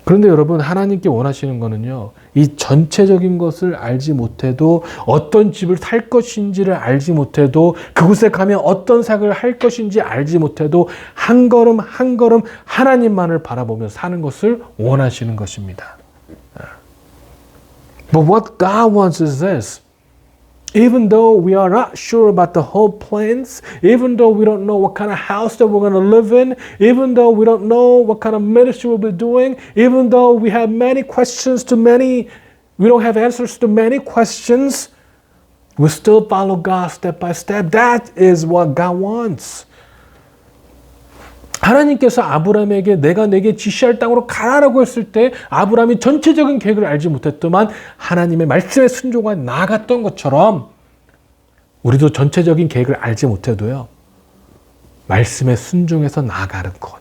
B: 그런데 여러분, 하나님께 원하시는 거는요, 이 전체적인 것을 알지 못해도, 어떤 집을 살 것인지를 알지 못해도, 그곳에 가면 어떤 사역을 할 것인지 알지 못해도 한 걸음 한 걸음 하나님만을 바라보며 사는 것을 원하시는 것입니다. But what God wants is this. Even though we are not sure about the whole plans, even though we don't know what kind of house that we're going to live in, even though we don't know what kind of ministry we'll be doing, even though we have we don't have answers to many questions, we still follow God step by step. That is what God wants. 하나님께서 아브라함에게 내가 내게 지시할 땅으로 가라라고 했을 때 아브라함이 전체적인 계획을 알지 못했더만 하나님의 말씀에 순종하여 나아갔던 것처럼 우리도 전체적인 계획을 알지 못해도요, 말씀에 순종해서 나아가는 것,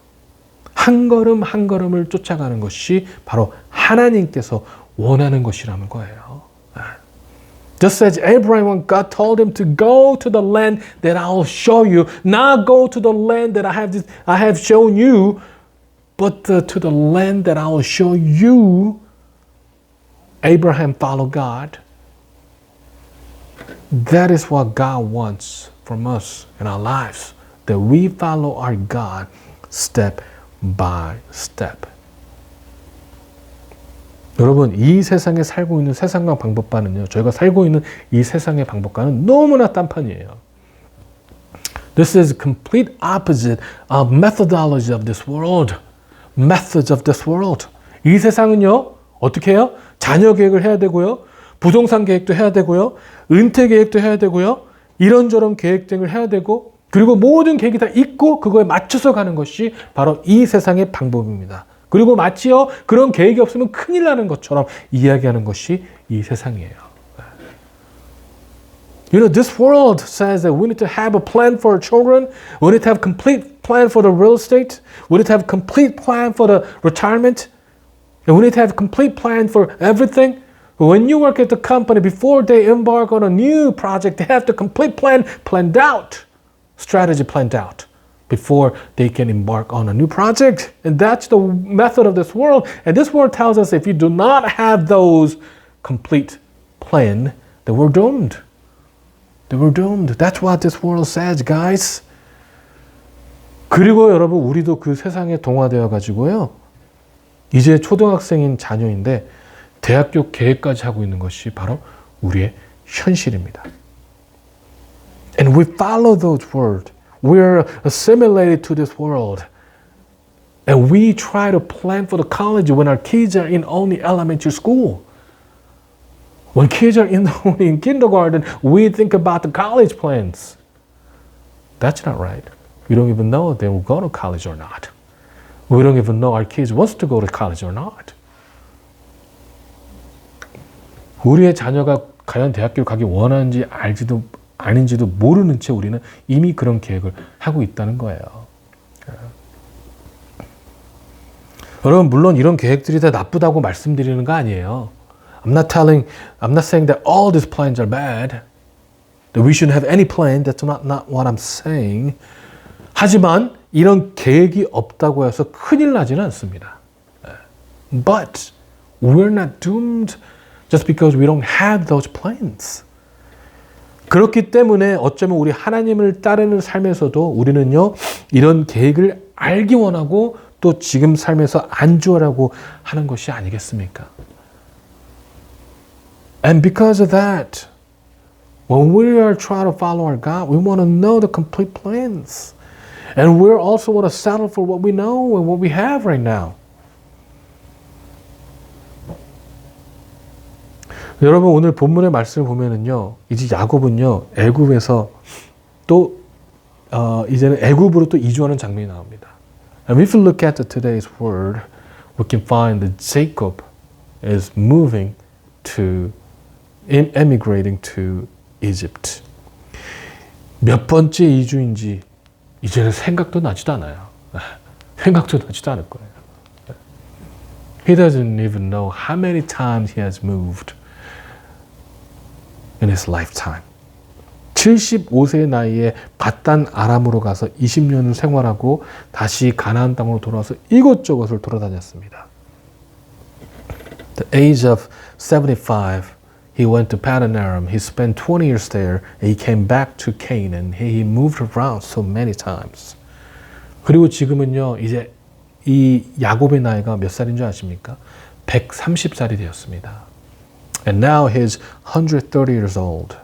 B: 한 걸음 한 걸음을 쫓아가는 것이 바로 하나님께서 원하는 것이라는 거예요. Just as Abraham, when God told him to go to the land that I will show you, not go to the land that I have shown you, but to the land that I will show you. Abraham followed God. That is what God wants from us in our lives, that we follow our God step by step. 여러분, 이 세상에 살고 있는 세상과 방법과는요, 저희가 살고 있는 이 세상의 방법과는 너무나 딴판이에요. This is a complete opposite of methodology of this world. methods of this world. 이 세상은요, 어떻게 해요? 자녀 계획을 해야 되고요. 부동산 계획도 해야 되고요. 은퇴 계획도 해야 되고요. 이런저런 계획 등을 해야 되고, 그리고 모든 계획이 다 있고 그거에 맞춰서 가는 것이 바로 이 세상의 방법입니다. 그리고 마치요, 그런 계획이 없으면 큰일 나는 것처럼 이야기하는 것이 이 세상이에요. You know, this world says that we need to have a plan for our children. We need to have a complete plan for the real estate. We need to have a complete plan for the retirement. And we need to have a complete plan for everything. When you work at the company, before they embark on a new project, they have the complete plan planned out, strategy planned out, before they can embark on a new project. And that's the method of this world. And this world tells us if you do not have those complete plan, then we're doomed. Then we're doomed. That's what this world says, guys. 그리고 여러분, 우리도 그 세상에 동화되어 가지고요. 이제 초등학생인 자녀인데 대학교 계획까지 하고 있는 것이 바로 우리의 현실입니다. And we follow those words. We're assimilated to this world. And we try to plan for the college when our kids are in only elementary school. When kids are only in kindergarten, we think about the college plans. That's not right. We don't even know if they will go to college or not. We don't even know our kids wants to go to college or not. 우리의 자녀가 과연 대학교를 가기 원하는지 알지도 아닌지도 모르는 채 우리는 이미 그런 계획을 하고 있다는 거예요. 여러분, 물론 이런 계획들이 다 나쁘다고 말씀드리는 거 아니에요. I'm not saying that all these plans are bad. That we shouldn't have any plan. That's not what I'm saying. 하지만 이런 계획이 없다고 해서 큰일 나지는 않습니다. But we're not doomed just because we don't have those plans. 그렇기 때문에 어쩌면 우리 하나님을 따르는 삶에서도 우리는요, 이런 계획을 알기 원하고 또 지금 삶에서 안주하라고 하는 것이 아니겠습니까? And because of that, when we are trying to follow our God, we want to know the complete plans. And we also want to settle for what we know and what we have right now. 여러분, 오늘 본문의 말씀을 보면은요, 이제 야곱은요, 애굽에서 또 이제는 애굽으로 또 이주하는 장면이 나옵니다. And if you look at today's word, we can find that Jacob is moving to emigrating to Egypt. 몇 번째 이주인지 이제는 생각도 나지도 않아요. 생각도 나지도 않을 거예요. He doesn't even know how many times he has moved in his lifetime. 75세의 나이에 밧단 아람으로 가서 20년을 생활하고 다시 가나안 땅으로 돌아와서 이곳저곳을 돌아다녔습니다. The age of 75, he went to Paddan Aram. He spent 20 years there. He came back to Canaan. He moved around so many times. 그리고 지금은요, 이제 이 야곱의 나이가 몇 살인 줄 아십니까? 130살이 되었습니다. And now he's 130 years old.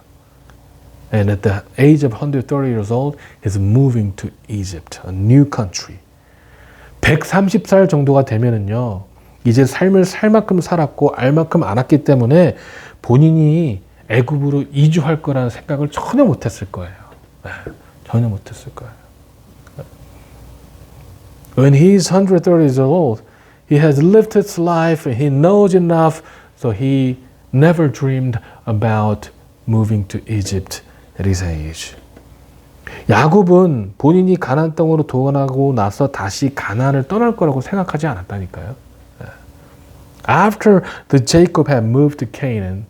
B: And at the age of 130 years old, he's moving to Egypt, a new country. 130살 정도가 되면은요, 이제 삶을 살 만큼 살았고 알 만큼 알았기 때문에 본인이 애굽으로 이주할 거라는 생각을 전혀 못했을 거예요. 전혀 못했을 거예요. When he's 130 years old, he has lived his life and he knows enough, so he never dreamed about moving to Egypt at his age. 야곱은 본인이 가나안 땅으로 도망하고 나서 다시 가나안을 떠날 거라고 생각하지 않았다니까요. After the Jacob had moved to Canaan,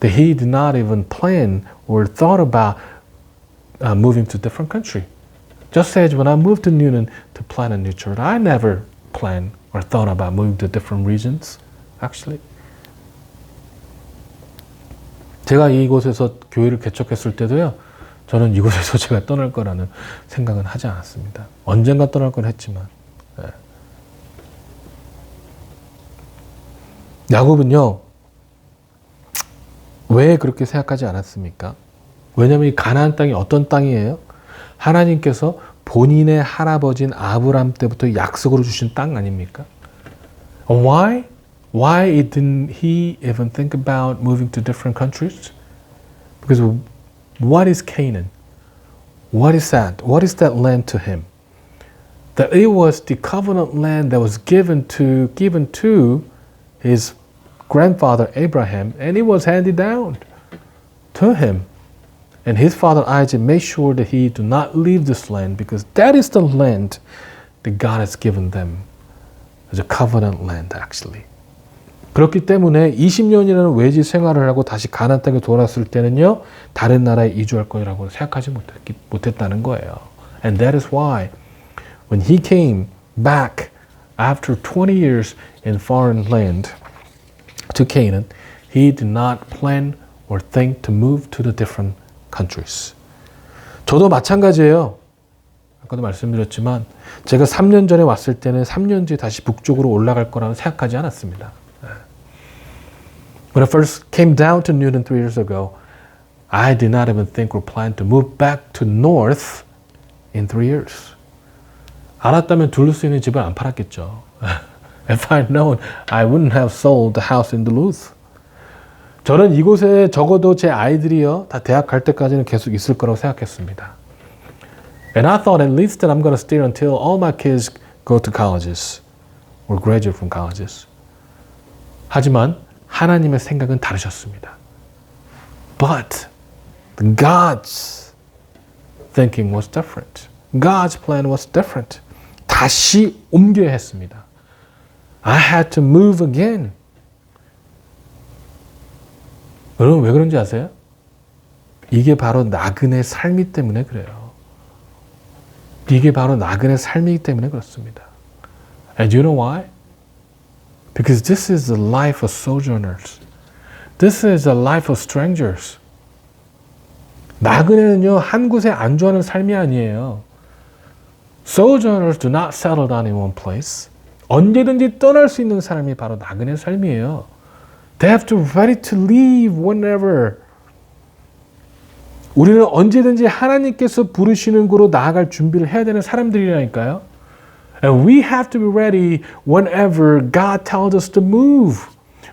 B: that he did not even plan or thought about moving to a different country. Just as when I moved to Newnan to plant a new church, I never planned or thought about moving to different regions, actually. 제가 이곳에서 교회를 개척했을 때도요, 저는 이곳에서 제가 떠날 거라는 생각은 하지 않았습니다. 언젠가 떠날 건 했지만. 네. 야곱은요, 왜 그렇게 생각하지 않았습니까? 왜냐하면 이 가나안 땅이 어떤 땅이에요? 하나님께서 본인의 할아버지인 아브람 때부터 약속으로 주신 땅 아닙니까? Why? Why didn't he even think about moving to different countries? Because what is Canaan? What is that? What is that land to him? That it was the covenant land that was given to his grandfather Abraham, and it was handed down to him. And his father Isaac made sure that he do not leave this land because that is the land that God has given them as a covenant land actually. 그렇기 때문에 20년이라는 외지 생활을 하고 다시 가나안 땅에 돌아왔을 때는요, 다른 나라에 이주할 거라고 생각하지 못했다는 거예요. And that is why when he came back after 20 years in foreign land to Canaan, he did not plan or think to move to the different countries. 저도 마찬가지예요. 아까도 말씀드렸지만 제가 3년 전에 왔을 때는 3년 뒤에 다시 북쪽으로 올라갈 거라고 생각하지 않았습니다. When I first came down to Newton 3 years ago, I did not even think or plan to move back to north in 3 years. 알았다면 둘러 수 있는 집을 안 팔았겠죠. If I'd known, I wouldn't have sold the house in Duluth. 저는 이곳에 적어도 제 아이들이요, 다 대학 갈 때까지는 계속 있을 거라고 생각했습니다. And I thought at least that I'm going to stay until all my kids go to colleges or graduate from colleges. 하지만 하나님의 생각은 다르셨습니다. But God's thinking was different. God's plan was different. 다시 옮겨야 했습니다. I had to move again. 여러분 왜 그런지 아세요? 이게 바로 나그네 삶이 때문에 그래요. 이게 바로 나그네 삶이기 때문에 그렇습니다. And you know why? Because this is the life of sojourners. This is the life of strangers. 나그네는요, 한 곳에 안주하는 삶이 아니에요. Sojourners do not settle down in one place. 언제든지 떠날 수 있는 삶이 바로 나그네 삶이에요. They have to be ready to leave whenever. 우리는 언제든지 하나님께서 부르시는 곳으로 나아갈 준비를 해야 되는 사람들이라니까요. And we have to be ready whenever God tells us to move.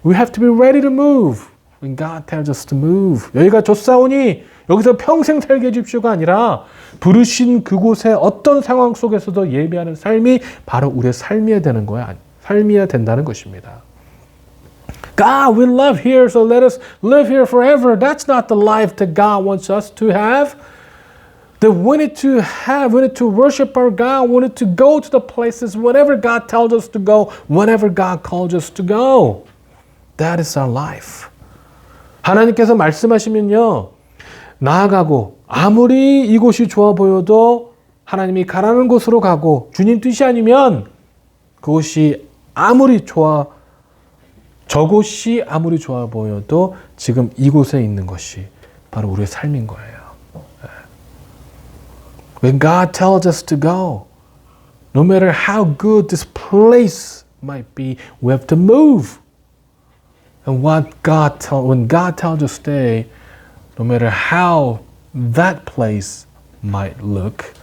B: We have to be ready to move when God tells us to move. 여기가 좋사오니 여기서 평생 살게 해주십시오가 아니라 부르신 그곳에 어떤 상황 속에서도 예배하는 삶이 바로 우리의 삶이어야 되는 거야. 삶이어야 된다는 것입니다. God, we love here, so let us live here forever. That's not the life that God wants us to have. That we need to worship our God, we need to go to the places whenever God tells us to go, whenever God calls us to go. That is our life. 하나님께서 말씀하시면요, 나아가고 아무리 이곳이 좋아 보여도 하나님이 가라는 곳으로 가고 주님 뜻이 아니면 그곳이 저곳이 아무리 좋아 보여도 지금 이곳에 있는 것이 바로 우리의 삶인 거예요. When God tells us to go, no matter how good this place might be, we have to move. And when God tells us to stay, no matter how that place might look,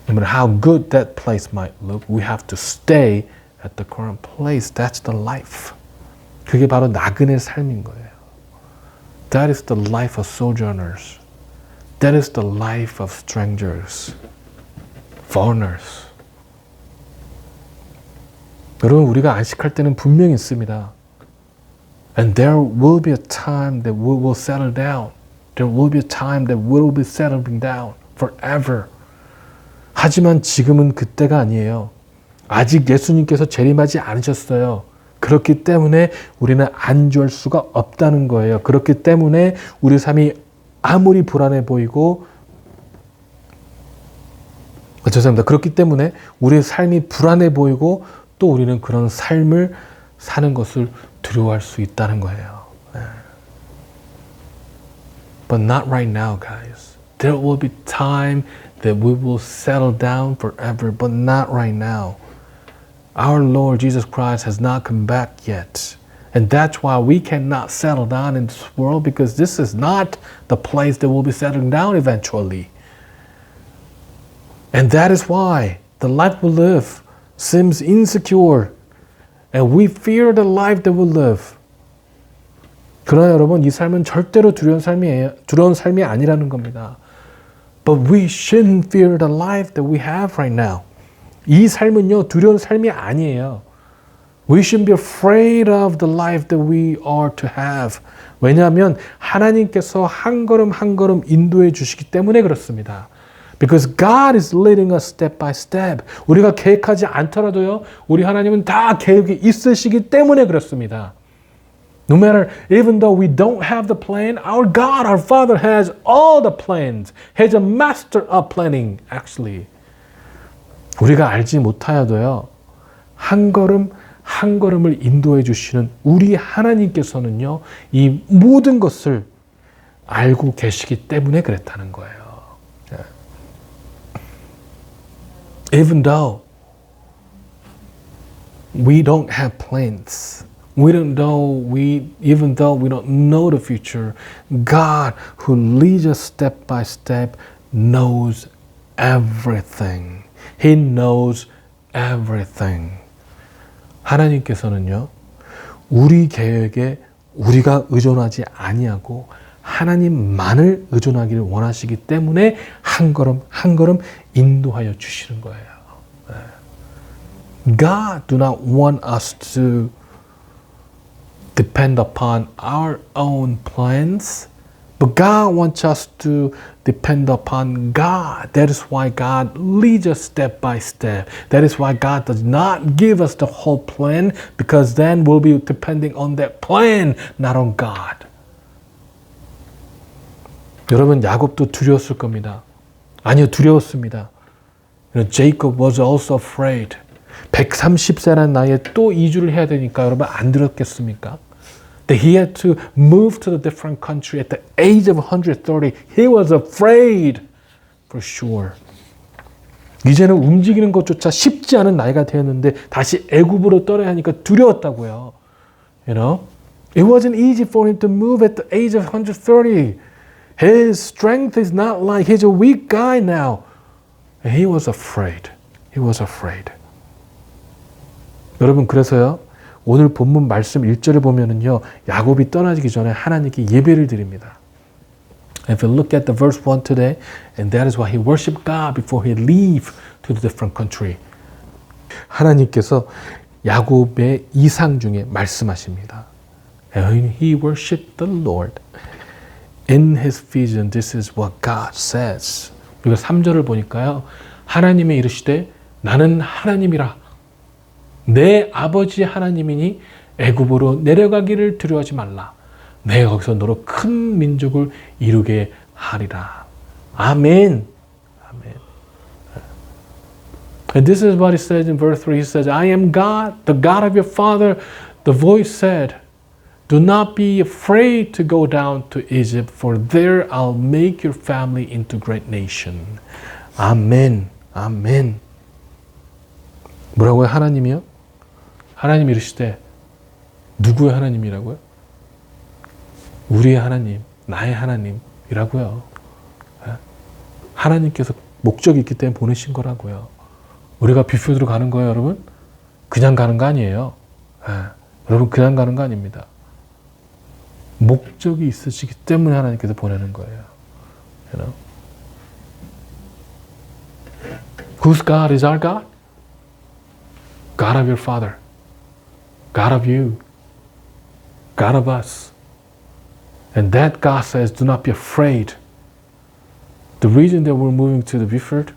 B: no matter how good that place might look, we have to stay at the current place. That's the life. 그게 바로 나그네 삶인 거예요. That is the life of sojourners. That is the life of strangers, foreigners. 여러분, 우리가 안식할 때는 분명히 있습니다. And there will be a time that we will settle down. There will be a time that we will be settling down forever. 하지만 지금은 그때가 아니에요. 아직 예수님께서 재림하지 않으셨어요. 그렇기 때문에 우리는 안주할 수가 없다는 거예요. 그렇기 때문에 우리 삶이 아무리 불안해 보이고 죄송합니다. 그렇기 때문에 우리의 삶이 불안해 보이고 또 우리는 그런 삶을 사는 것을 두려워할 수 있다는 거예요. But not right now, guys. There will be time that we will settle down forever, but not right now. Our Lord Jesus Christ has not come back yet. And that's why we cannot settle down in this world, because this is not the place that we'll be settling down eventually. And that is why the life we live seems insecure. And we fear the life that we live. 그러나 여러분, 이 삶은 절대로 두려운 삶이 아니라는 겁니다. But we shouldn't fear the life that we have right now. 이 삶은요, 두려운 삶이 아니에요. We shouldn't be afraid of the life that we are to have. 왜냐하면 하나님께서 한 걸음 한 걸음 인도해 주시기 때문에 그렇습니다. Because God is leading us step by step. 우리가 계획하지 않더라도요, 우리 하나님은 다 계획이 있으시기 때문에 그렇습니다. No matter, even though we don't have the plan, our God, our Father has all the plans. He's a master of planning, actually. 우리가 알지 못하여도요, 한 걸음 한 걸음을 인도해 주시는 우리 하나님께서는요, 이 모든 것을 알고 계시기 때문에 그랬다는 거예요. Even though we don't have plans, even though we don't know the future, God who leads us step by step knows everything. He knows everything. 하나님께서는요, 우리 계획에 우리가 의존하지 아니하고 하나님만을 의존하기를 원하시기 때문에 한 걸음 한 걸음 인도하여 주시는 거예요. God do not want us to depend upon our own plans, but God wants us to depend upon God. That is why God leads us step by step. That is why God does not give us the whole plan, because then we'll be depending on that plan, not on God. 여러분, 야곱도 두려웠을 겁니다. 아니요, 두려웠습니다. Jacob was also afraid. 130세라는 나이에 또 이주를 해야 되니까 여러분 안 들었겠습니까? That he had to move to a different country at the age of 130. He was afraid, for sure. 이제는 움직이는 것조차 쉽지 않은 나이가 되었는데 다시 애굽으로 떠나야 하니까 두려웠다고요. You know? It wasn't easy for him to move at the age of 130. His strength is not like he's a weak guy now. And he was afraid. He was afraid. 여러분, 그래서요, 오늘 본문 말씀 1절을 보면은요, 야곱이 떠나기 전에 하나님께 예배를 드립니다. If you look at the verse 1 today, and that is why he worshiped God before he leave to the different country. 하나님께서 야곱의 이상 중에 말씀하십니다. And he worshiped the Lord. In his vision, this is what God says. 그리고 3절을 보니까요, 하나님이 이르시되 나는 하나님이라. 내 아버지 하나님이니 애굽으로 내려가기를 두려워하지 말라. 내가 거기서 너로 큰 민족을 이루게 하리라. 아멘. 아멘. And this is what he says in verse 3. He says, I am God, the God of your father. The voice said, do not be afraid to go down to Egypt, for there I'll make your family into great nation. 아멘. 아멘. 뭐라고요? 하나님이요? 하나님 이르시되 누구의 하나님이라고요? 우리의 하나님, 나의 하나님이라고요. 하나님께서 목적이 있기 때문에 보내신 거라고요. 우리가 뷰필드로 가는 거예요, 여러분? 그냥 가는 거 아니에요. 여러분, 그냥 가는 거 아닙니다. 목적이 있으시기 때문에 하나님께서 보내는 거예요. You know? Whose God is our God? God of your father. God of you. God of us. And that God says, do not be afraid. The reason that we're moving to the Buford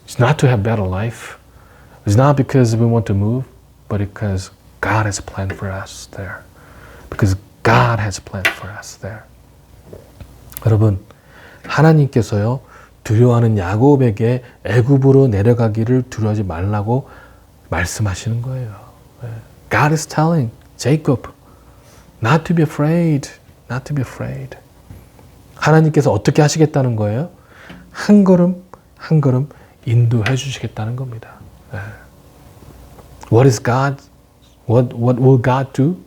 B: is not to have better life. It's not because we want to move, but because God has a plan for us there. Because God has a plan for us there. 여러분, 하나님께서요, 두려워하는 야곱에게 애굽으로 내려가기를 두려워하지 말라고 말씀하시는 거예요. God is telling Jacob not to be afraid, not to be afraid. 하나님께서 어떻게 하시겠다는 거예요? 한 걸음 한 걸음 인도해 주시겠다는 겁니다. What is God? What will God do?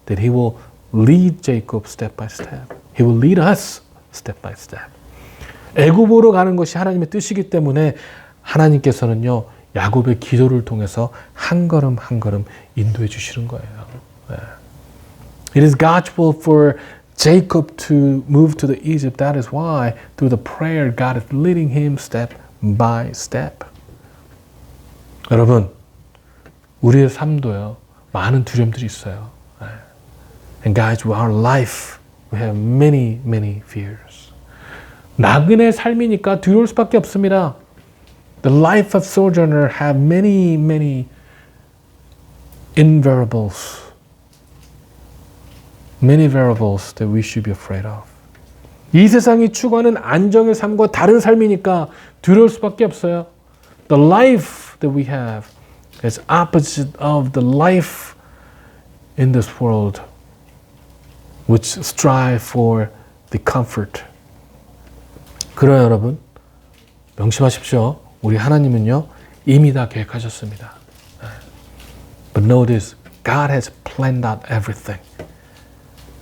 B: That He will lead Jacob step by step. He will lead us step by step. 애굽으로 가는 것이 하나님의 뜻이기 때문에 하나님께서는요, 야곱의 기도를 통해서 한 걸음 한 걸음 인도해 주시는 거예요. 네. It is God's will for Jacob to move to the Egypt. That is why through the prayer God is leading him step by step. 여러분, 우리의 삶도요, 많은 두려움들이 있어요. And guys, with our life, we have many, many fears. 나그네 삶이니까 두려울 수밖에 없습니다. The life of sojourner have many, many invariables. Many variables that we should be afraid of. 이 세상이 추구하는 안정의 삶과 다른 삶이니까 두려울 수밖에 없어요. The life that we have is opposite of the life in this world, which strive for the comfort. 그래요, 여러분. 명심하십시오. 우리 하나님은요, 이미 다 계획하셨습니다. But notice, God has planned out everything.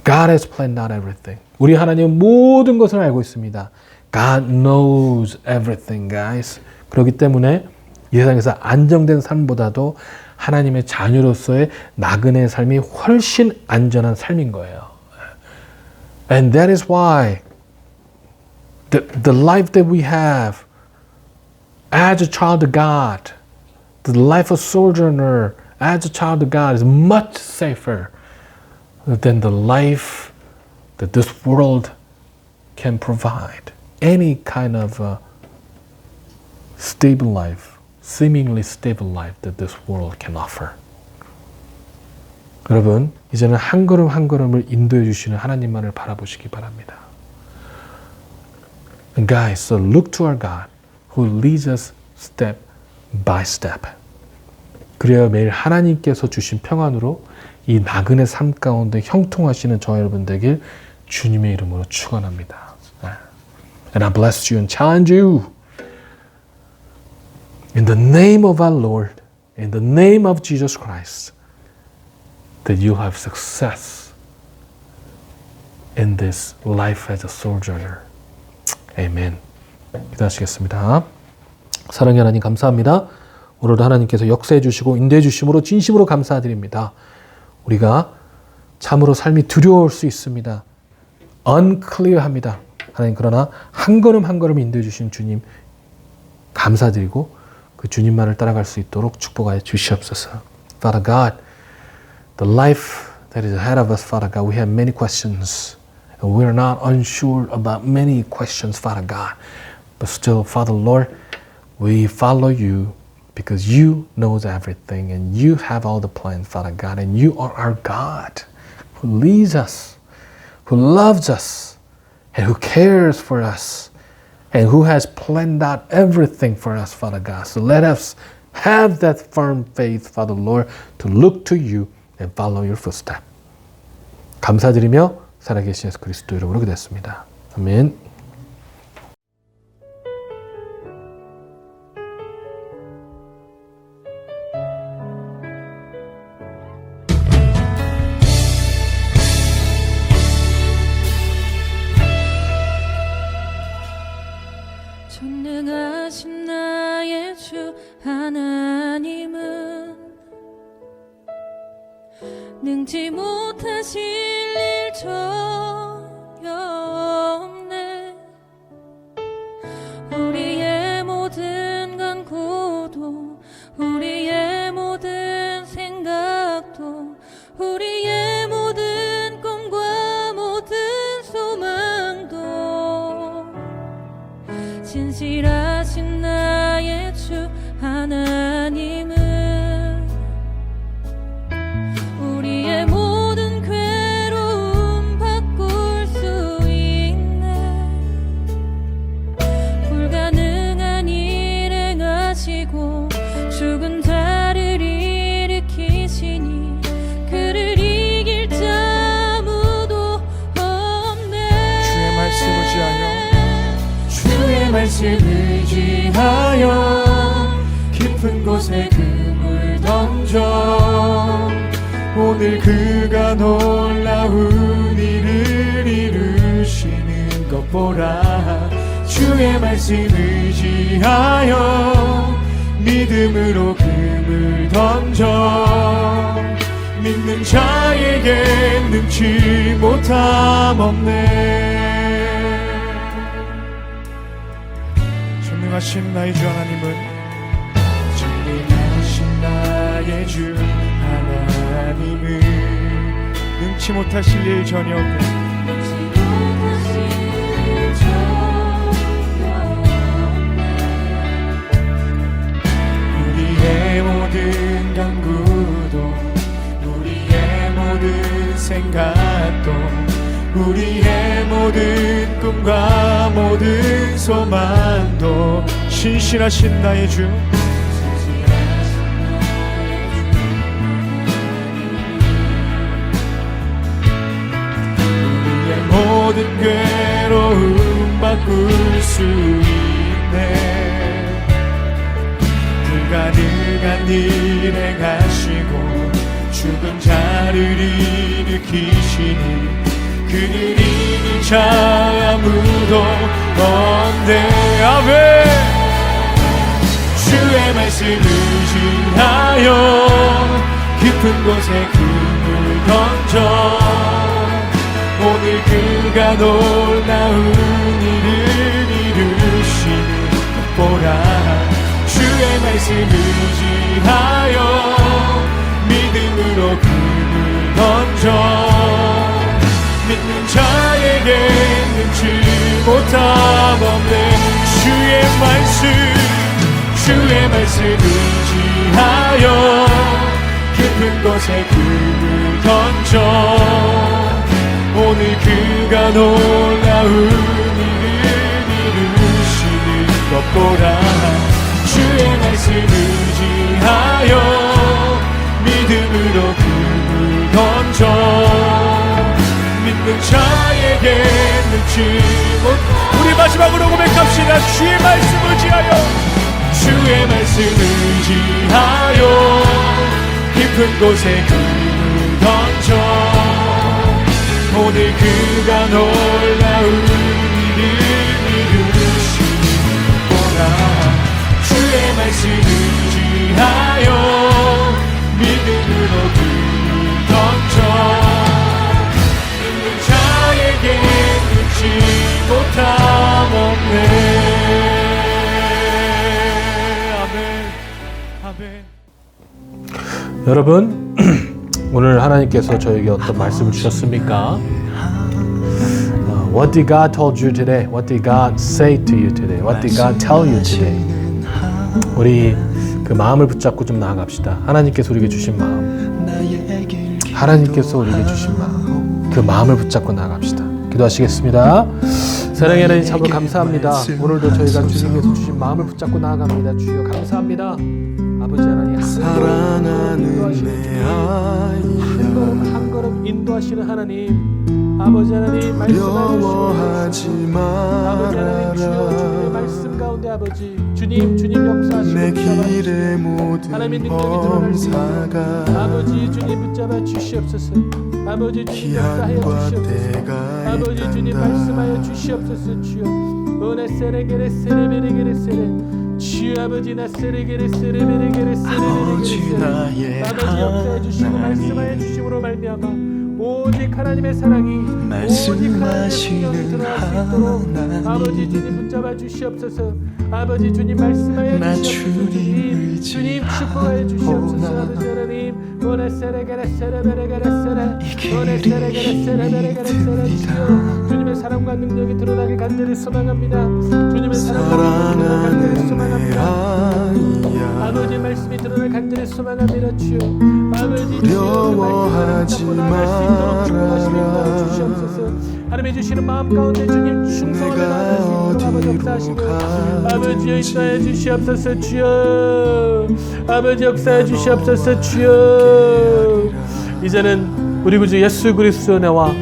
B: God has planned out everything. 우리 하나님은 모든 것을 알고 있습니다. God knows everything, guys. 그렇기 때문에 이 세상에서 안정된 삶보다도 하나님의 자녀로서의 나그네의 삶이 훨씬 안전한 삶인 거예요. And that is why the life that we have as a child of God, the life of sojourner as a child of God is much safer than the life that this world can provide. Any kind of stable life, seemingly stable life that this world can offer. 여러분, 이제는 한 걸음 한 걸음을 인도해 주시는 하나님만을 바라보시기 바랍니다. And guys, so look to our God who leads us step by step. 그래야 매일 하나님께서 주신 평안으로 이 나그네 삶 가운데 형통하시는 저 여러분 되길 주님의 이름으로 축원합니다. And I bless you and challenge you in the name of our Lord, in the name of Jesus Christ, that you'll have success in this life as a sojourner. Amen. 기도하시겠습니다. 사랑의 하나님 감사합니다. 오늘도 하나님께서 역사해 주시고 인도해 주심으로 진심으로 감사드립니다. 우리가 참으로 삶이 두려울 수 있습니다. unclear합니다. 하나님, 그러나 한 걸음 한 걸음 인도해 주신 주님 감사드리고 그 주님만을 따라갈 수 있도록 축복하여 주시옵소서. Father God, the life that is ahead of us, Father God, we have many questions. And we are not unsure about many questions, Father God. But still, Father Lord, we follow you because you knows everything and you have all the plans, Father God. And you are our God who leads us, who loves us, and who cares for us, and who has planned out everything for us, Father God. So let us have that firm faith, Father Lord, to look to you and follow your footsteps. 감사드리며 살아계신 예수 그리스도 이름으로 기도했습니다. 아멘.
E: 전능하신 나의 주 하나님은 능지 못하실 일 전혀 없네. 우리의 모든 간구도 우리의 모든 생각도 우리의 모든 꿈과 모든 소망도 진실하신 나의 주 하나님은 우리의 모든 괴로움 바꿀 수 있네. 불가능한 일 행하시고 죽은 자를 일으키시니 그를 이길 자 아무도 없네.
C: 주의 말씀 의지하여
E: 주의 말씀 의지하여
C: 깊은 곳에 금을 던져 오늘 그가 놀라운 일을 이루시는 것 보라.
F: 주의 말씀 의지하여 믿음으로 금을 던져 믿는 자에게 능치 못함 없네. 전능하신 나의 주 하나님은 전능하신 나의 주 하나님은 능치 못하실 일 전혀 없네. 우리의 모든 간구도 우리의 모든 생각도 우리의 모든 꿈과 모든 소망도 신실하신 나의 주 우리의 모든 괴로움 바꿀 수 있네. 불가능한 일 행하시고 죽은 자를 일으키시니 그를 이긴 자 아무도 없네. 아멘. 주의 말씀 의지하여 깊은 곳에 금을 던져 오늘 그가 놀라운 일을 이루시는 보라. 주의 말씀 의지하여 믿음으로 금을 던져 믿는 자에게 능치 못함 없네. 주의 말씀 의지하여 깊은 곳에 금을 던져 오늘 그가 놀라운 일을 이루시는 것 보라. 주의 말씀 의지하여 믿음으로 금을 던져 믿는 자에게 능치 못. 우리 마지막으로 고백합시다. 주의 말씀 의지하여 주의 말씀 의지하여 깊은 곳에 금을 던져 오늘 그가 놀라운 일을 이루시는 보라. 주의 말씀 의지하여 믿음으로 금을 던져 믿는 자에게 능치 못함 없네. 아멘. 아멘.
B: 여러분, 오늘 하나님께서 저에게 어떤 말씀을 주셨습니까? What did God told you today? What did God say to you today? What did God tell you today? 우리 그 마음을 붙잡고 좀 나아갑시다. 하나님께서 우리에게 주신 마음, 하나님께서 우리에게 주신 마음, 그 마음을 붙잡고 나아갑시다. 기도하시겠습니다. 사랑의 하나님 참으로 감사합니다. 오늘도 저희가 주님께서 주신 마음을 붙잡고 나아갑니다. 주여 감사합니다. 아버지 하나님
F: 사랑하는 내
B: 한 걸음 한 걸음 인도하시는 하나님, 아버지 하나님 말씀하여 주시옵소서. 아버지 하나님 주여 주님의 말씀 가운데 아버지 주님 역사하시고
F: 내 길의 모든
B: 하나님의 능력이 드러날 때
F: 범사가
B: 아버지 주님 붙잡아 주시옵소서. 아버지 주님 역사하여 주시옵소서. 아버지 주님 말씀하여 주시옵소서. 주여 오늘 세레게레 세레베레게레 세레 주여 아버지 나 세레게레 세레베레게레 세레베레게레 아버지 역사해 주시고 말씀하여 주심으로 말미암아 오직 하나님의 사랑이 오직 하나님의 능력이 드러날 수 있도록 아버지 주님 붙잡아 주시옵소서. 아버지 주님 말씀하여 주시옵소서. 주님 축복하여 주시옵소서. 아버지 하나님 오늘 세레게레 세레베레게레 세레 오늘 세레게레 세레베레게레 세레 주여 주님의 사랑과 능력이 드러나길 간절히 소망합니다. 주님의 사랑과 능력이 간절히 소망합니다. 아버지 말씀이 드러날 간절히 소망합니다. 주여 아버지 주여 말씀 붙잡고 나아갈 수 있도록 축복하시며 주시옵소서. 하나님의 주시는 마음 가운데 주님 충성하며 나아갈 수 있도록 아버지 역사하시고 아버지 인도하여 주시옵소서. 주여 아버지 역사해 주시옵소서. 주여 이제는 우리 구주 예수 그리스도의 은혜와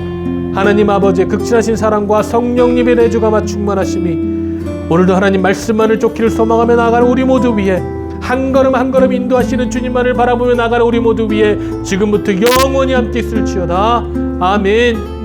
B: 하나님 아버지의 극진하신 사랑과 성령님의 내주감화 충만하심이 오늘도 하나님 말씀만을 쫓기를 소망하며 나아가는 우리 모두 위에 한 걸음 한 걸음 인도하시는 주님만을 바라보며 나아가는 우리 모두 위에 지금부터 영원히 함께 있을지어다. 아멘.